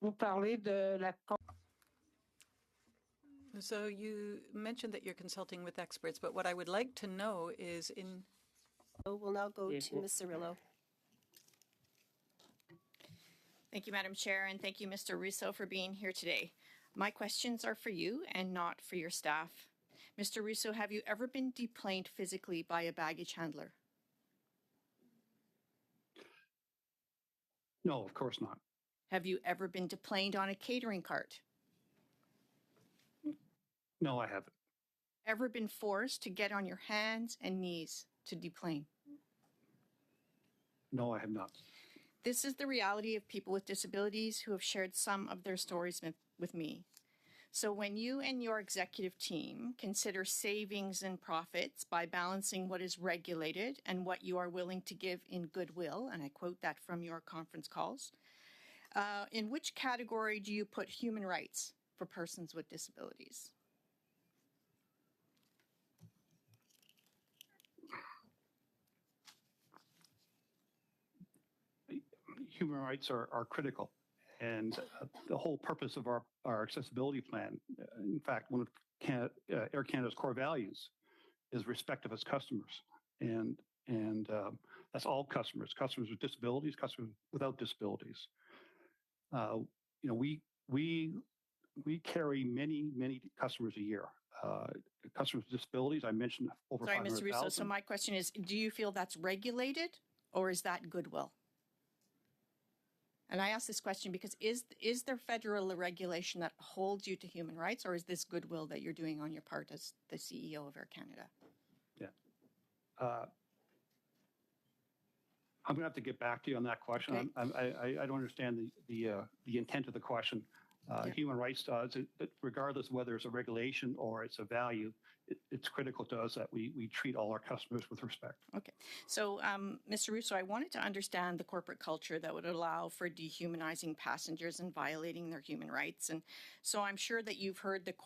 Speaker 4: Vous parlez de la...
Speaker 3: So you mentioned that you're consulting with experts, but what I would like to know is
Speaker 1: We'll now go to Ms. Cirillo.
Speaker 9: Thank you, Madam Chair, and thank you, Mr. Russo, for being here today. My questions are for you and not for your staff. Mr. Russo, have you ever been deplaned physically by a baggage handler?
Speaker 13: No, of course not.
Speaker 9: Have you ever been deplaned on a catering cart?
Speaker 13: No, I haven't.
Speaker 9: Ever been forced to get on your hands and knees to deplane?
Speaker 13: No, I have not.
Speaker 9: This is the reality of people with disabilities who have shared some of their stories with me. So when you and your executive team consider savings and profits by balancing what is regulated and what you are willing to give in goodwill, and I quote that from your conference calls, in which category do you put human rights for persons with disabilities?
Speaker 13: Human rights are critical. And the whole purpose of our accessibility plan, in fact, one of Air Canada's core values is respect of its customers, and that's all customers, customers with disabilities, customers without disabilities. You know, we carry many customers a year. Customers with disabilities, I mentioned over
Speaker 9: Sorry,
Speaker 13: 500,000.
Speaker 9: Mr. Russo. So my question is, do you feel that's regulated or is that goodwill? And I ask this question because is there federal regulation that holds you to human rights, or is this goodwill that you're doing on your part as the CEO of Air Canada?
Speaker 13: Yeah. I'm going to have to get back to you on that question. Okay. I don't understand the intent of the question. Human rights does, regardless of whether it's a regulation or it's a value, it's critical to us that we treat all our customers with respect.
Speaker 9: Okay. So, Mr. Russo, I wanted to understand the corporate culture that would allow for dehumanizing passengers and violating their human rights. And so I'm sure that you've heard that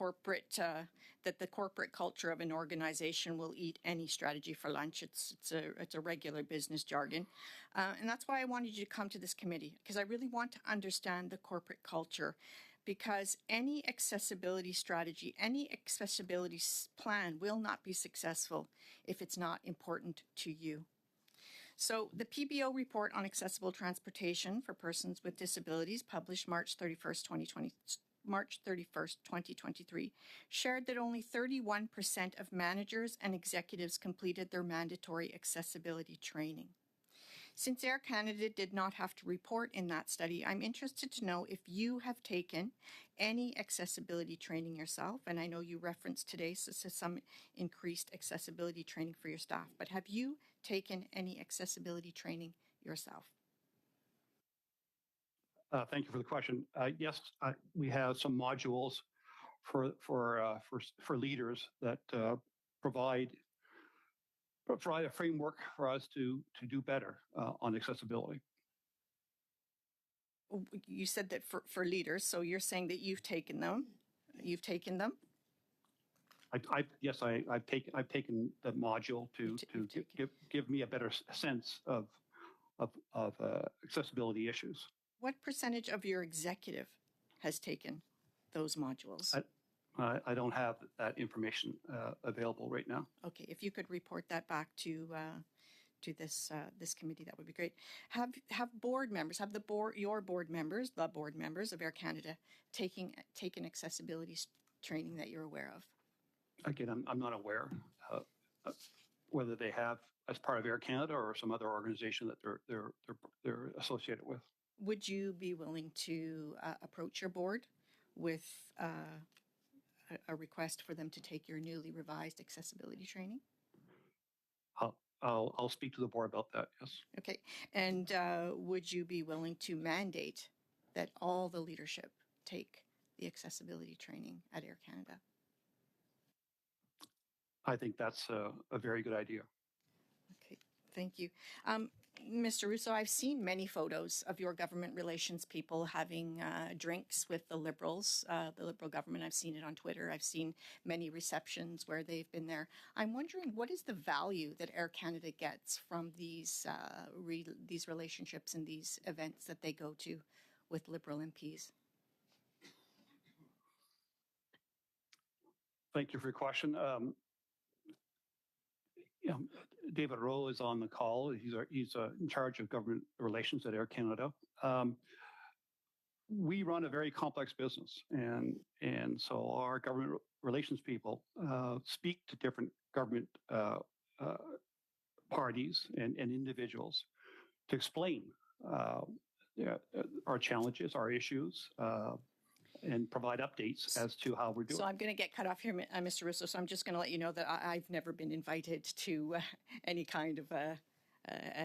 Speaker 9: the corporate culture of an organization will eat any strategy for lunch. It's a regular business jargon. And that's why I wanted you to come to this committee, because I really want to understand the corporate culture. Because any accessibility strategy, any accessibility plan will not be successful if it's not important to you. So the PBO report on accessible transportation for persons with disabilities, published March 31st, 2023, shared that only 31% of managers and executives completed their mandatory accessibility training. Since Air Canada did not have to report in that study, I'm interested to know if you have taken any accessibility training yourself, and I know you referenced today some increased accessibility training for your staff, but have you taken any accessibility training yourself?
Speaker 13: Thank you for the question. Yes, we have some modules for leaders that provide a framework for us to do better on accessibility.
Speaker 9: You said that for leaders, so you're saying that you've taken them. You've taken them?
Speaker 13: Yes, I've taken the module to give me a better sense of accessibility issues.
Speaker 9: What percentage of your executive has taken those modules?
Speaker 13: I don't have that information available right now.
Speaker 9: Okay, if you could report that back to this committee, that would be great. Have board members, your board members, the board members of Air Canada, taken accessibility training that you're aware of?
Speaker 13: Again, I'm not aware whether they have as part of Air Canada or some other organization that they're associated with.
Speaker 9: Would you be willing to approach your board with a request for them to take your newly revised accessibility training?
Speaker 13: I'll speak to the board about that, yes.
Speaker 9: Okay. And would you be willing to mandate that all the leadership take the accessibility training at Air Canada?
Speaker 13: I think that's a very good idea.
Speaker 9: Okay, thank you. Mr. Russo, I've seen many photos of your government relations people having drinks with the Liberals, the Liberal government. I've seen it on Twitter. I've seen many receptions where they've been there. I'm wondering, what is the value that Air Canada gets from these relationships and these events that they go to with Liberal MPs?
Speaker 13: Thank you for your question. David Rowe is on the call. He's in charge of government relations at Air Canada. We run a very complex business, and so our government relations people speak to different government parties and individuals to explain our challenges, our issues, and provide updates as to how we're doing.
Speaker 9: So I'm going to get cut off here, Mr. Russo, so I'm just going to let you know that I've never been invited to any kind of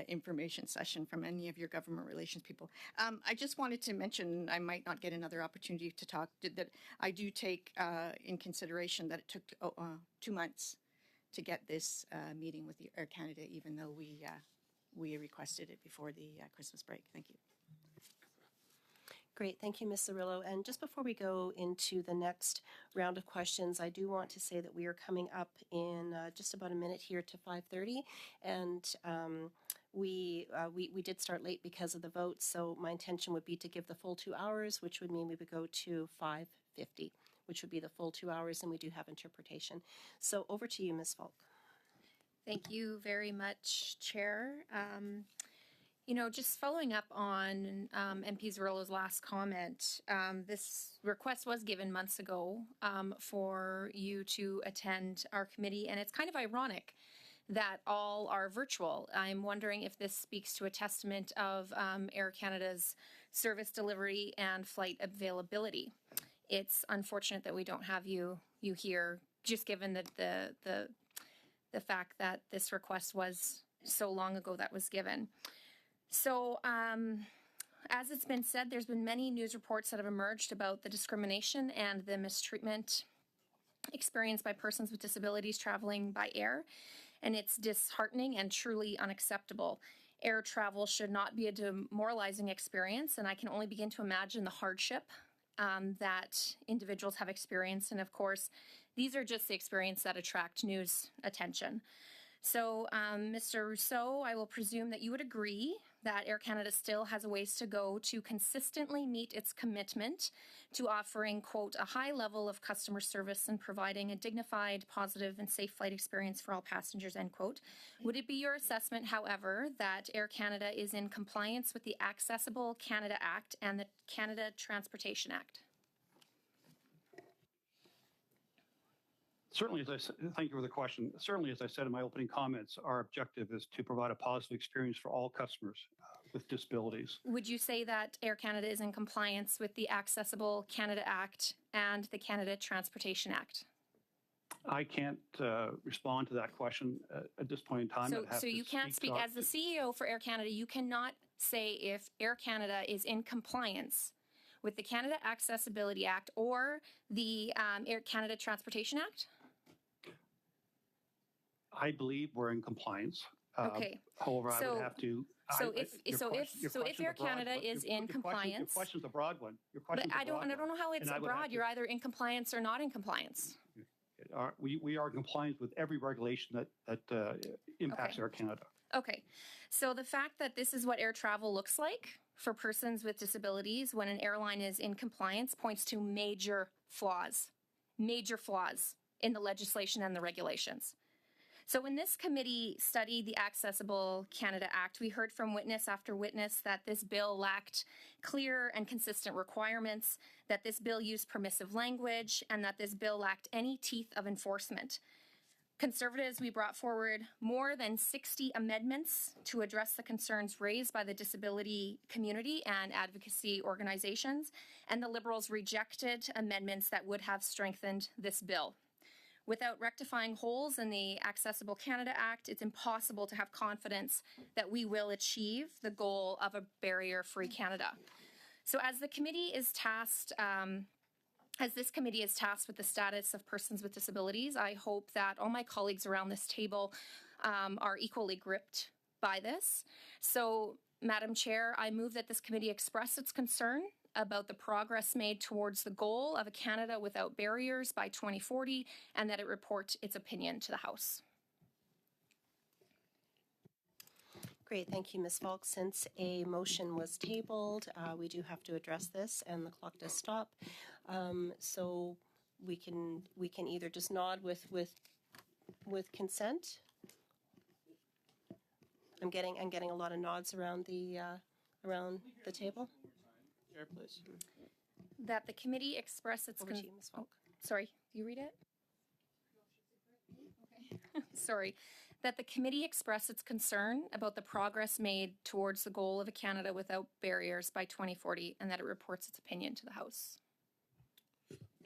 Speaker 9: information session from any of your government relations people. I just wanted to mention, I might not get another opportunity to talk, that I do take in consideration that it took 2 months to get this meeting with Air Canada, even though we requested it before the Christmas break. Thank you.
Speaker 1: Great. Thank you, Ms. Cirillo. And just before we go into the next round of questions, I do want to say that we are coming up in just about a minute here to 5:30. And we did start late because of the vote. So my intention would be to give the full 2 hours, which would mean we would go to 5:50. which would be the full 2 hours, and we do have interpretation. So over to you, Ms. Falk.
Speaker 15: Thank you very much, Chair. Just following up on MP Zarrillo's last comment, this request was given months ago for you to attend our committee, and it's kind of ironic that all are virtual. I'm wondering if this speaks to a testament of Air Canada's service delivery and flight availability. It's unfortunate that we don't have you here, just given that the fact that this request was so long ago that was given. So, as it's been said, there's been many news reports that have emerged about the discrimination and the mistreatment experienced by persons with disabilities traveling by air, and it's disheartening and truly unacceptable. Air travel should not be a demoralizing experience, and I can only begin to imagine the hardship that individuals have experienced, and of course, these are just the experiences that attract news attention. So, Mr. Rousseau, I will presume that you would agree that Air Canada still has a ways to go to consistently meet its commitment to offering, quote, a high level of customer service and providing a dignified, positive, and safe flight experience for all passengers, end quote. Would it be your assessment, however, that Air Canada is in compliance with the Accessible Canada Act and the Canada Transportation Act?
Speaker 13: Certainly, thank you for the question. Certainly, as I said in my opening comments, our objective is to provide a positive experience for all customers with disabilities.
Speaker 15: Would you say that Air Canada is in compliance with the Accessible Canada Act and the Canada Transportation Act?
Speaker 13: I can't respond to that question at this point in time.
Speaker 15: So you can't speak as the CEO for Air Canada. You cannot say if Air Canada is in compliance with the Canada Accessibility Act or the Air Canada Transportation Act?
Speaker 13: I believe we're in compliance.
Speaker 15: Okay.
Speaker 13: However, I would have to.
Speaker 15: So if Air Canada is in compliance,
Speaker 13: your question's a broad one.
Speaker 15: But I don't know how it's broad. You're either in compliance or not in compliance.
Speaker 13: We are in compliance with every regulation that impacts Air Canada.
Speaker 15: Okay. So the fact that this is what air travel looks like for persons with disabilities when an airline is in compliance points to major flaws in the legislation and the regulations. So when this committee studied the Accessible Canada Act, we heard from witness after witness that this bill lacked clear and consistent requirements, that this bill used permissive language, and that this bill lacked any teeth of enforcement. Conservatives, we brought forward more than 60 amendments to address the concerns raised by the disability community and advocacy organizations, and the Liberals rejected amendments that would have strengthened this bill. Without rectifying holes in the Accessible Canada Act, it's impossible to have confidence that we will achieve the goal of a barrier-free Canada. So as the committee is tasked, this committee is tasked with the status of persons with disabilities, I hope that all my colleagues around this table are equally gripped by this. So, Madam Chair, I move that this committee express its concern about the progress made towards the goal of a Canada without barriers by 2040, and that it report its opinion to the House.
Speaker 1: Great, thank you, Ms. Falk. Since a motion was tabled, we do have to address this, and the clock does stop. So we can either just nod with consent. I'm getting a lot of nods around the table.
Speaker 2: Chair, please.
Speaker 15: That the committee express its Sorry, do you read it? Okay. Sorry. That the committee express its concern about the progress made towards the goal of a Canada without barriers by 2040, and that it reports its opinion to the House.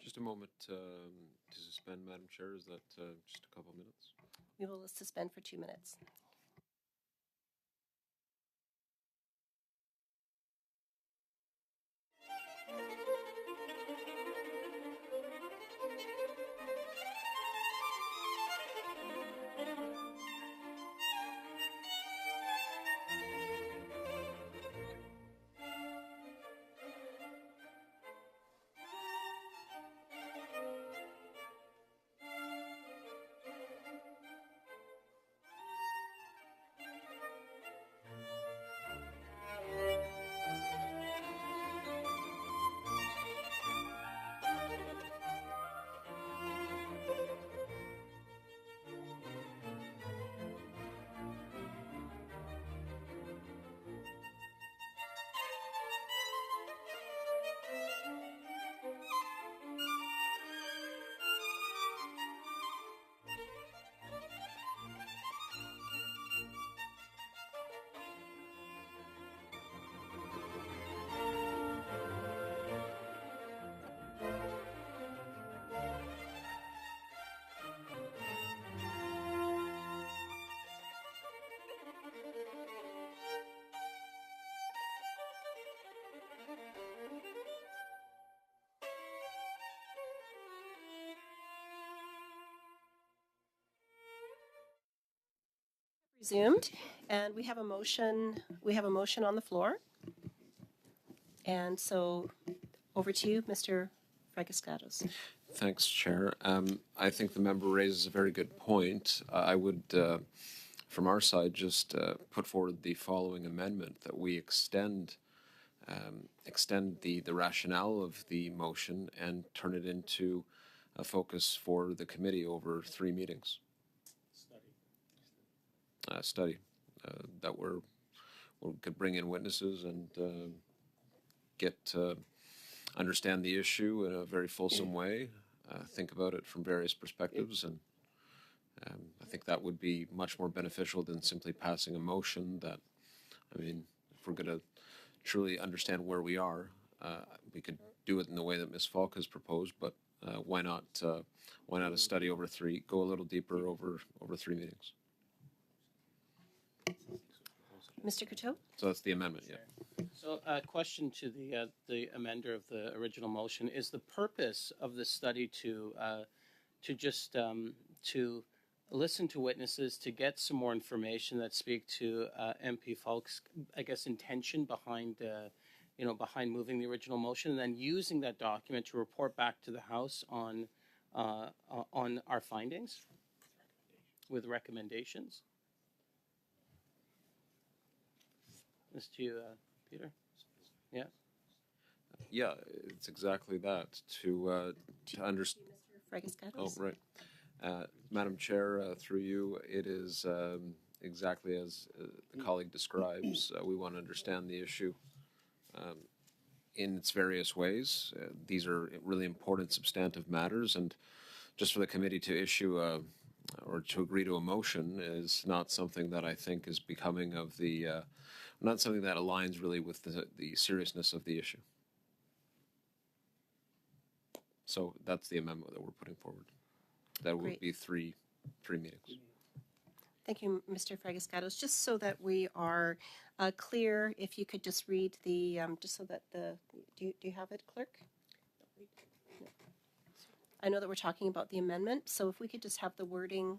Speaker 6: Just a moment to suspend, Madam Chair. Is that just a couple minutes?
Speaker 1: We will suspend for 2 minutes. resumed, and we have a motion. We have a motion on the floor. And so, over to you, Mr. Fragaskatos.
Speaker 6: Thanks, Chair. I think the member raises a very good point. I would, from our side, just put forward the following amendment that we extend the rationale of the motion and turn it into a focus for the committee over 3 meetings. Study that we could bring in witnesses and get understand the issue in a very fulsome way, think about it from various perspectives, and I think that would be much more beneficial than simply passing a motion that, I mean, if we're going to truly understand where we are, we could do it in the way that Ms. Falk has proposed, but why not a study over 3, go a little deeper over 3 meetings?
Speaker 1: Mr. Coteau?
Speaker 6: So that's the amendment, yeah.
Speaker 11: So a question to the amender of the original motion. Is the purpose of the study to just to listen to witnesses, to get some more information that speak to MP Falk's, I guess, intention behind behind moving the original motion, and then using that document to report back to the House on our findings with recommendations? This to you, Peter. Yeah.
Speaker 6: Yeah, it's exactly that. To understand. Oh, right. Madam Chair, through you, it is exactly as the colleague describes. We want to understand the issue in its various ways. These are really important substantive matters, and just for the committee to issue or to agree to a motion is not something that I think is becoming of the, not something that aligns really with the seriousness of the issue. So that's the amendment that we're putting forward. That would be three meetings.
Speaker 1: Thank you, Mr. Fragaskatos. Just so that we are clear, if you could just read the, just so that do you have it, Clerk? No. I know that we're talking about the amendment, so if we could just have the wording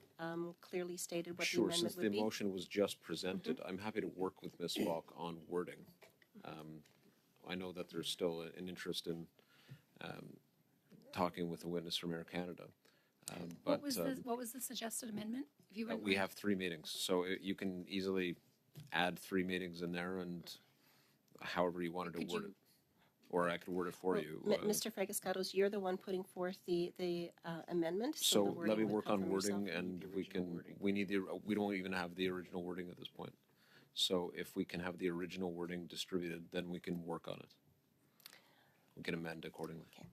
Speaker 1: clearly stated what the amendment would be.
Speaker 6: Sure, since the motion was just presented, I'm happy to work with Ms. Falk on wording. I know that there's still an interest in talking with a witness from Air Canada.
Speaker 15: But what was the suggested amendment? If you
Speaker 6: we have 3 meetings, so you can easily add 3 meetings in there, and however you wanted to word it, or I could word it for you.
Speaker 1: Mr. Fragaskatos, you're the one putting forth the amendment.
Speaker 6: So let me work on wording, and we don't even have the original wording at this point. So if we can have the original wording distributed, then we can work on it. We can amend accordingly.
Speaker 1: Okay.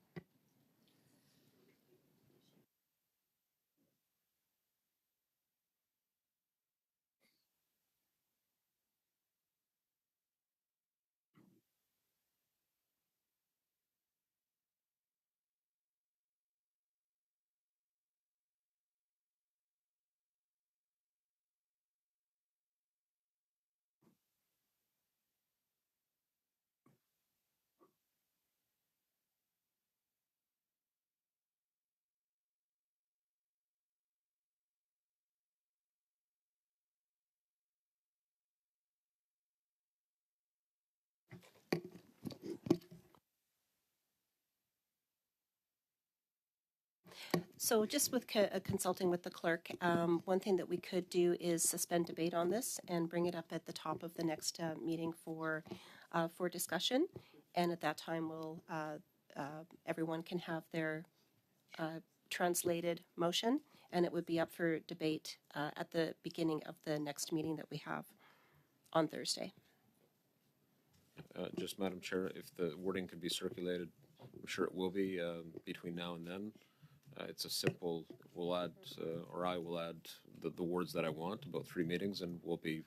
Speaker 1: So just with consulting with the clerk, one thing that we could do is suspend debate on this and bring it up at the top of the next meeting for discussion. And at that time, everyone can have their translated motion, and it would be up for debate at the beginning of the next meeting that we have on Thursday.
Speaker 6: Just, Madam Chair, if the wording could be circulated, I'm sure it will be between now and then. It's a simple, we'll add, or I will add the words that I want, about 3 meetings, and we'll be,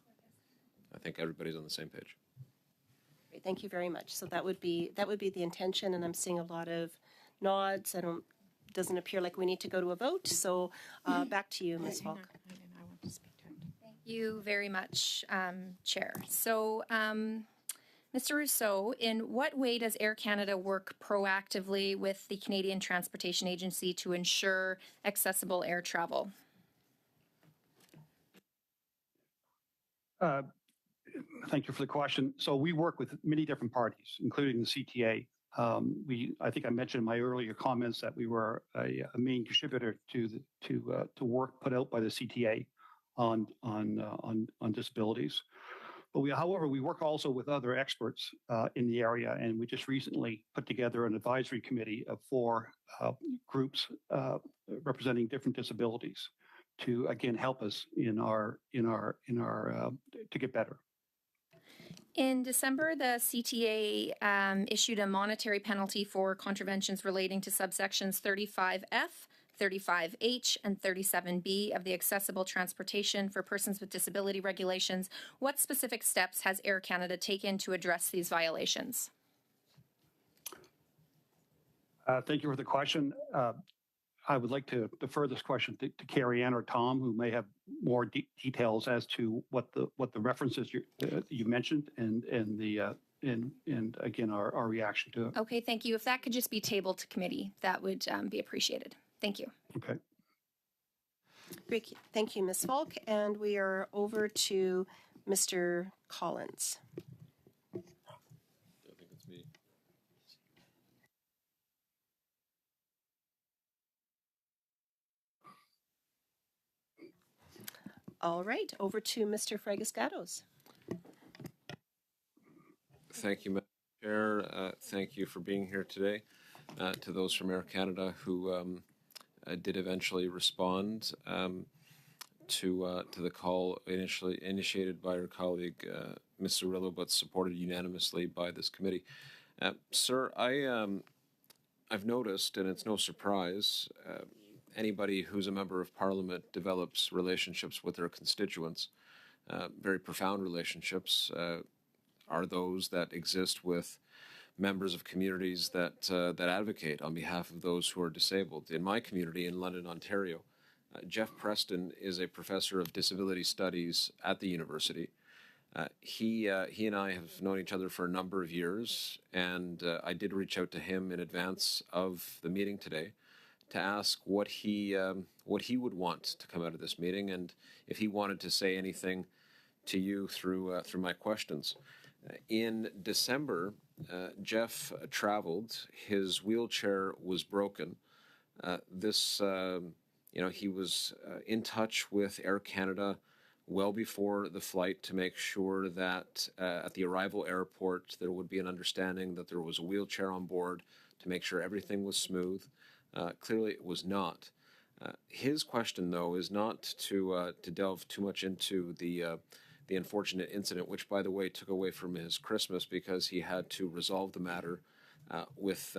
Speaker 6: I think everybody's on the same page.
Speaker 1: Great, thank you very much. So that would be the intention, and I'm seeing a lot of nods. Doesn't appear like we need to go to a vote. So back to you, Ms. Falk.
Speaker 15: Thank you very much, Chair. So, Mr. Rousseau, in what way does Air Canada work proactively with the Canadian Transportation Agency to ensure accessible air travel?
Speaker 13: Thank you for the question. So we work with many different parties, including the CTA. I think I mentioned in my earlier comments that we were a main contributor to work put out by the CTA on disabilities. But however, we work also with other experts in the area, and we just recently put together an advisory committee of 4 groups representing different disabilities to again help us in our to get better.
Speaker 15: In December, the CTA issued a monetary penalty for contraventions relating to subsections 35F, 35H, and 37B of the Accessible Transportation for Persons with Disability regulations. What specific steps has Air Canada taken to address these violations?
Speaker 13: Thank you for the question. I would like to defer this question to Carrie Ann or Tom, who may have more details as to what the references you mentioned and again our reaction to it.
Speaker 15: Okay, thank you. If that could just be tabled to committee, that would be appreciated. Thank you.
Speaker 13: Okay.
Speaker 1: Great. Thank you, Ms. Falk. And we are over to Mr. Collins.
Speaker 6: I think it's me.
Speaker 1: All right, over to Mr. Fragiscatos.
Speaker 6: Thank you, Madam Chair. Thank you for being here today. To those from Air Canada who did eventually respond to the call initially initiated by our colleague, Ms. Cirillo, but supported unanimously by this committee. Sir, I've noticed, and it's no surprise, anybody who's a member of Parliament develops relationships with their constituents. Very profound relationships are those that exist with members of communities that advocate on behalf of those who are disabled. In my community in London, Ontario, Jeff Preston is a professor of disability studies at the university. He and I have known each other for a number of years, and I did reach out to him in advance of the meeting today to ask what he would want to come out of this meeting, and if he wanted to say anything to you through my questions. In December, Jeff traveled. His wheelchair was broken. He was in touch with Air Canada well before the flight to make sure that at the arrival airport there would be an understanding that there was a wheelchair on board to make sure everything was smooth. Clearly it was not. His question, though, is not to delve too much into the unfortunate incident, which, by the way, took away from his Christmas because he had to resolve the matter with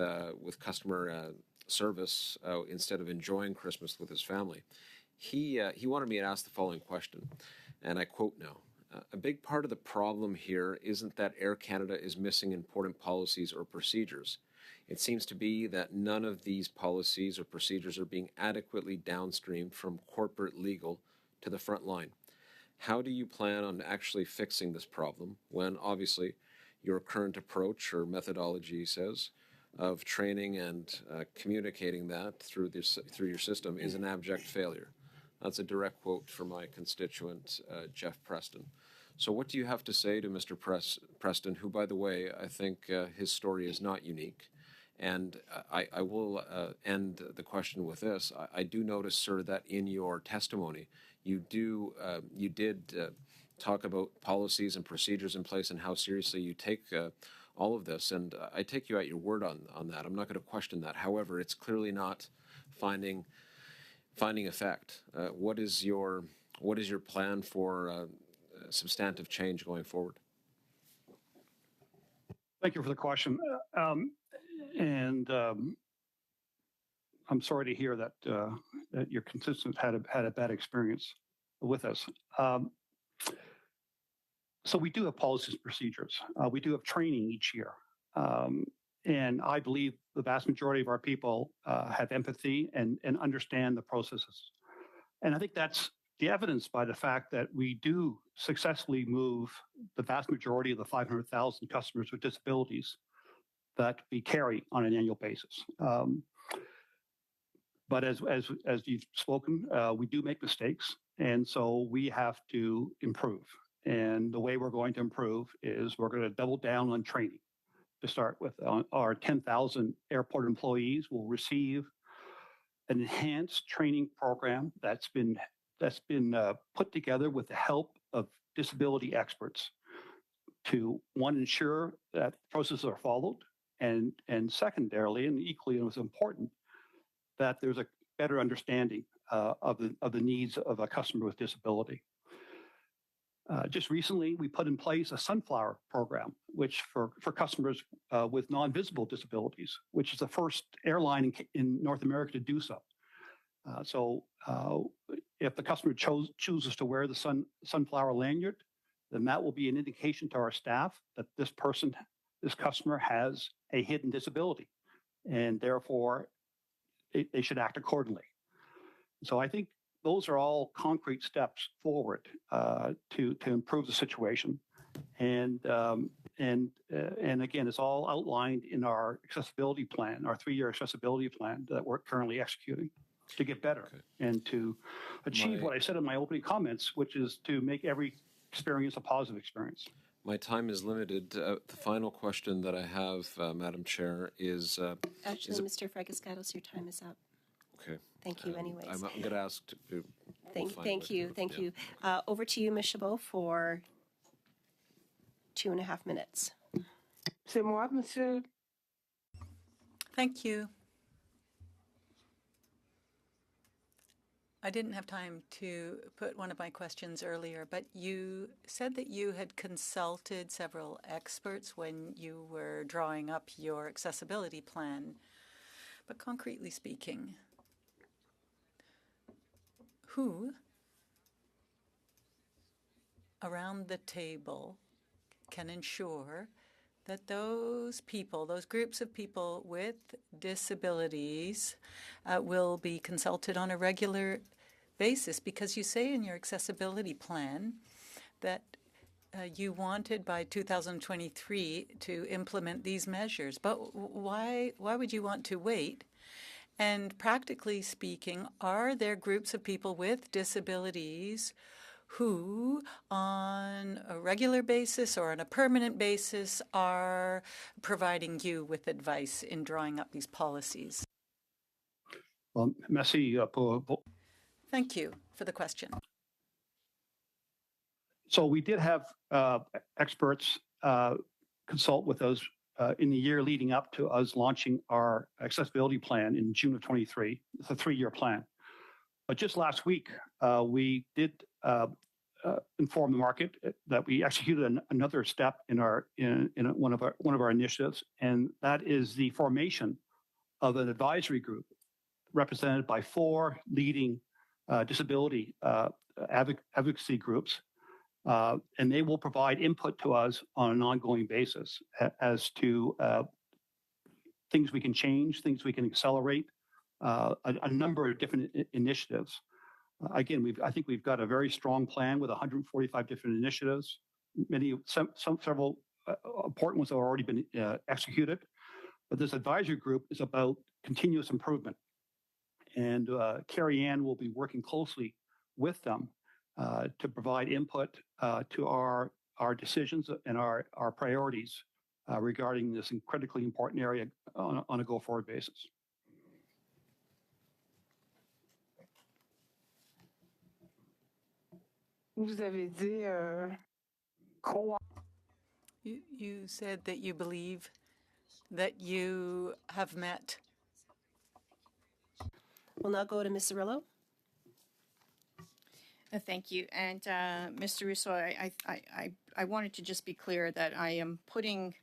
Speaker 6: customer service instead of enjoying Christmas with his family. He wanted me to ask the following question, and I quote now. A big part of the problem here isn't that Air Canada is missing important policies or procedures. It seems to be that none of these policies or procedures are being adequately downstreamed from corporate legal to the front line. How do you plan on actually fixing this problem when, obviously, your current approach or methodology says of training and communicating that through your system is an abject failure? That's a direct quote from my constituent, Jeff Preston. So what do you have to say to Mr. Preston, who, by the way, I think his story is not unique? And I will end the question with this. I do notice, sir, that in your testimony, you did talk about policies and procedures in place and how seriously you take all of this. And I take you at your word on that. I'm not going to question that. However, it's clearly not finding effect. What is your plan for substantive change going forward?
Speaker 13: Thank you for the question. I'm sorry to hear that your constituents had a bad experience with us. So we do have policies and procedures. We do have training each year. And I believe the vast majority of our people have empathy and understand the processes. And I think that's the evidence by the fact that we do successfully move the vast majority of the 500,000 customers with disabilities that we carry on an annual basis. But as you've spoken, we do make mistakes, and so we have to improve. And the way we're going to improve is we're going to double down on training. To start with, our 10,000 airport employees will receive an enhanced training program that's been put together with the help of disability experts to, one, ensure that processes are followed, and secondarily, and equally as important, that there's a better understanding of the needs of a customer with disability. Just recently, we put in place a Sunflower program, which for customers with non-visible disabilities, which is the first airline in North America to do so. If the customer chooses to wear the Sunflower lanyard, then that will be an indication to our staff that this customer has a hidden disability, and therefore they should act accordingly. So I think those are all concrete steps forward to improve the situation, and again, it's all outlined in our accessibility plan, our 3-year accessibility plan that we're currently executing to get better and to achieve what I said in my opening comments, which is to make every experience a positive experience.
Speaker 6: My time is limited. The final question that I have, Madam Chair, is...
Speaker 1: Actually, Mr. Fragaskatos, your time is up.
Speaker 6: Okay.
Speaker 1: Thank you anyways.
Speaker 6: I'm going to ask to...
Speaker 1: Thank you. Over to you, Ms. Chabot, for 2.5 minutes.
Speaker 4: C'est moi, monsieur.
Speaker 3: Thank you. I didn't have time to put one of my questions earlier, but you said that you had consulted several experts when you were drawing up your accessibility plan. But concretely speaking, who around the table can ensure that those people, those groups of people with disabilities will be consulted on a regular basis? Because you say in your accessibility plan that you wanted by 2023 to implement these measures. But why would you want to wait? And practically speaking, are there groups of people with disabilities who, on a regular basis or on a permanent basis, are providing you with advice in drawing up these policies?
Speaker 13: Well, merci
Speaker 3: Thank you for the question.
Speaker 13: So we did have experts consult with us in the year leading up to us launching our accessibility plan in June of 23. It's a 3-year plan. But just last week, we did inform the market that we executed another step in one of our initiatives, and that is the formation of an advisory group represented by 4 leading disability advocacy groups, and they will provide input to us on an ongoing basis as to things we can change, things we can accelerate, a number of different initiatives. Again, I think we've got a very strong plan with 145 different initiatives. Several important ones have already been executed, but this advisory group is about continuous improvement. And Carrie Ann will be working closely with them to provide input to our decisions and our priorities regarding this critically important area on a go-forward basis.
Speaker 4: Vous avez dit
Speaker 3: You said that you believe that you have met.
Speaker 1: We'll now go to Ms. Cirillo.
Speaker 9: Thank you. And Mr. Russo, I wanted to just be clear that I am putting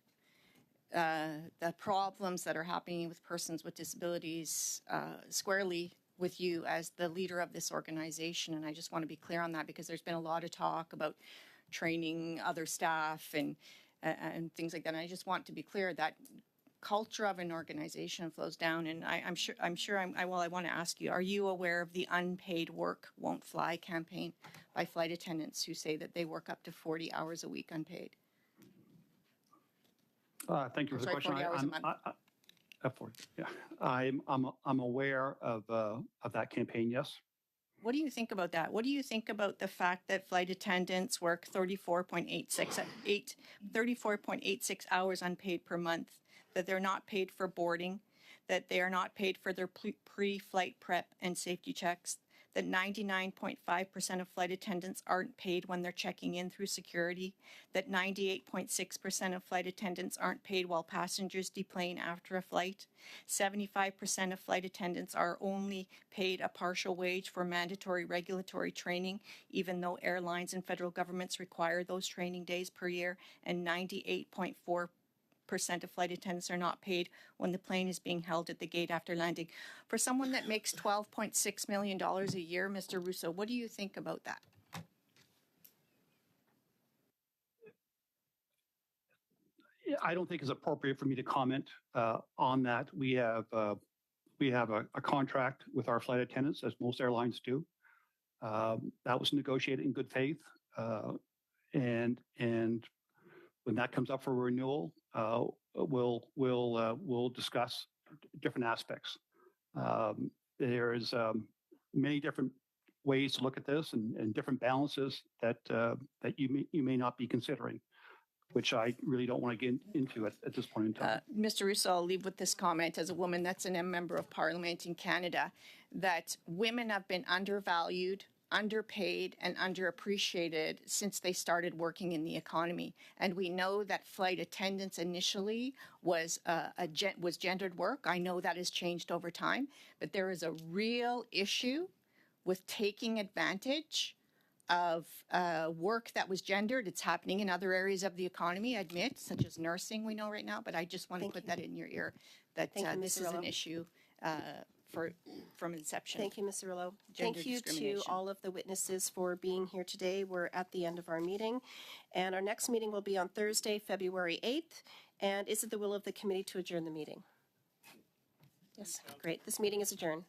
Speaker 9: the problems that are happening with persons with disabilities squarely with you as the leader of this organization. And I just want to be clear on that because there's been a lot of talk about training other staff and things like that. And I just want to be clear that culture of an organization flows down. And I want to ask you, are you aware of the unpaid work won't fly campaign by flight attendants who say that they work up to 40 hours a week unpaid?
Speaker 13: Thank you for the question.
Speaker 9: 40 hours a month.
Speaker 13: I'm aware of that campaign, yes.
Speaker 9: What do you think about that? What do you think about the fact that flight attendants work 34.86 hours unpaid per month, that they're not paid for boarding, that they are not paid for their pre-flight prep and safety checks, that 99.5% of flight attendants aren't paid when they're checking in through security, that 98.6% of flight attendants aren't paid while passengers deplane after a flight, 75% of flight attendants are only paid a partial wage for mandatory regulatory training, even though airlines and federal governments require those training days per year, and 98.4% of flight attendants are not paid when the plane is being held at the gate after landing. For someone that makes $12.6 million a year, Mr. Russo, what do you think about that?
Speaker 13: I don't think it's appropriate for me to comment on that. We have a contract with our flight attendants, as most airlines do. That was negotiated in good faith, and when that comes up for renewal, we'll discuss different aspects. There's many different ways to look at this and different balances that you may not be considering, which I really don't want to get into at this point in time.
Speaker 9: Mr. Russo, I'll leave with this comment as a woman that's a member of Parliament in Canada, that women have been undervalued, underpaid, and underappreciated since they started working in the economy. And we know that flight attendants initially was gendered work. I know that has changed over time, but there is a real issue with taking advantage of work that was gendered. It's happening in other areas of the economy, I admit, such as nursing we know right now, but I just want to put that in your ear, that this is an issue from inception.
Speaker 1: Thank you, Ms. Cirillo. Thank you to all of the witnesses for being here today. We're at the end of our meeting, and our next meeting will be on Thursday, February 8th. And is it the will of the committee to adjourn the meeting? Yes, great. This meeting is adjourned.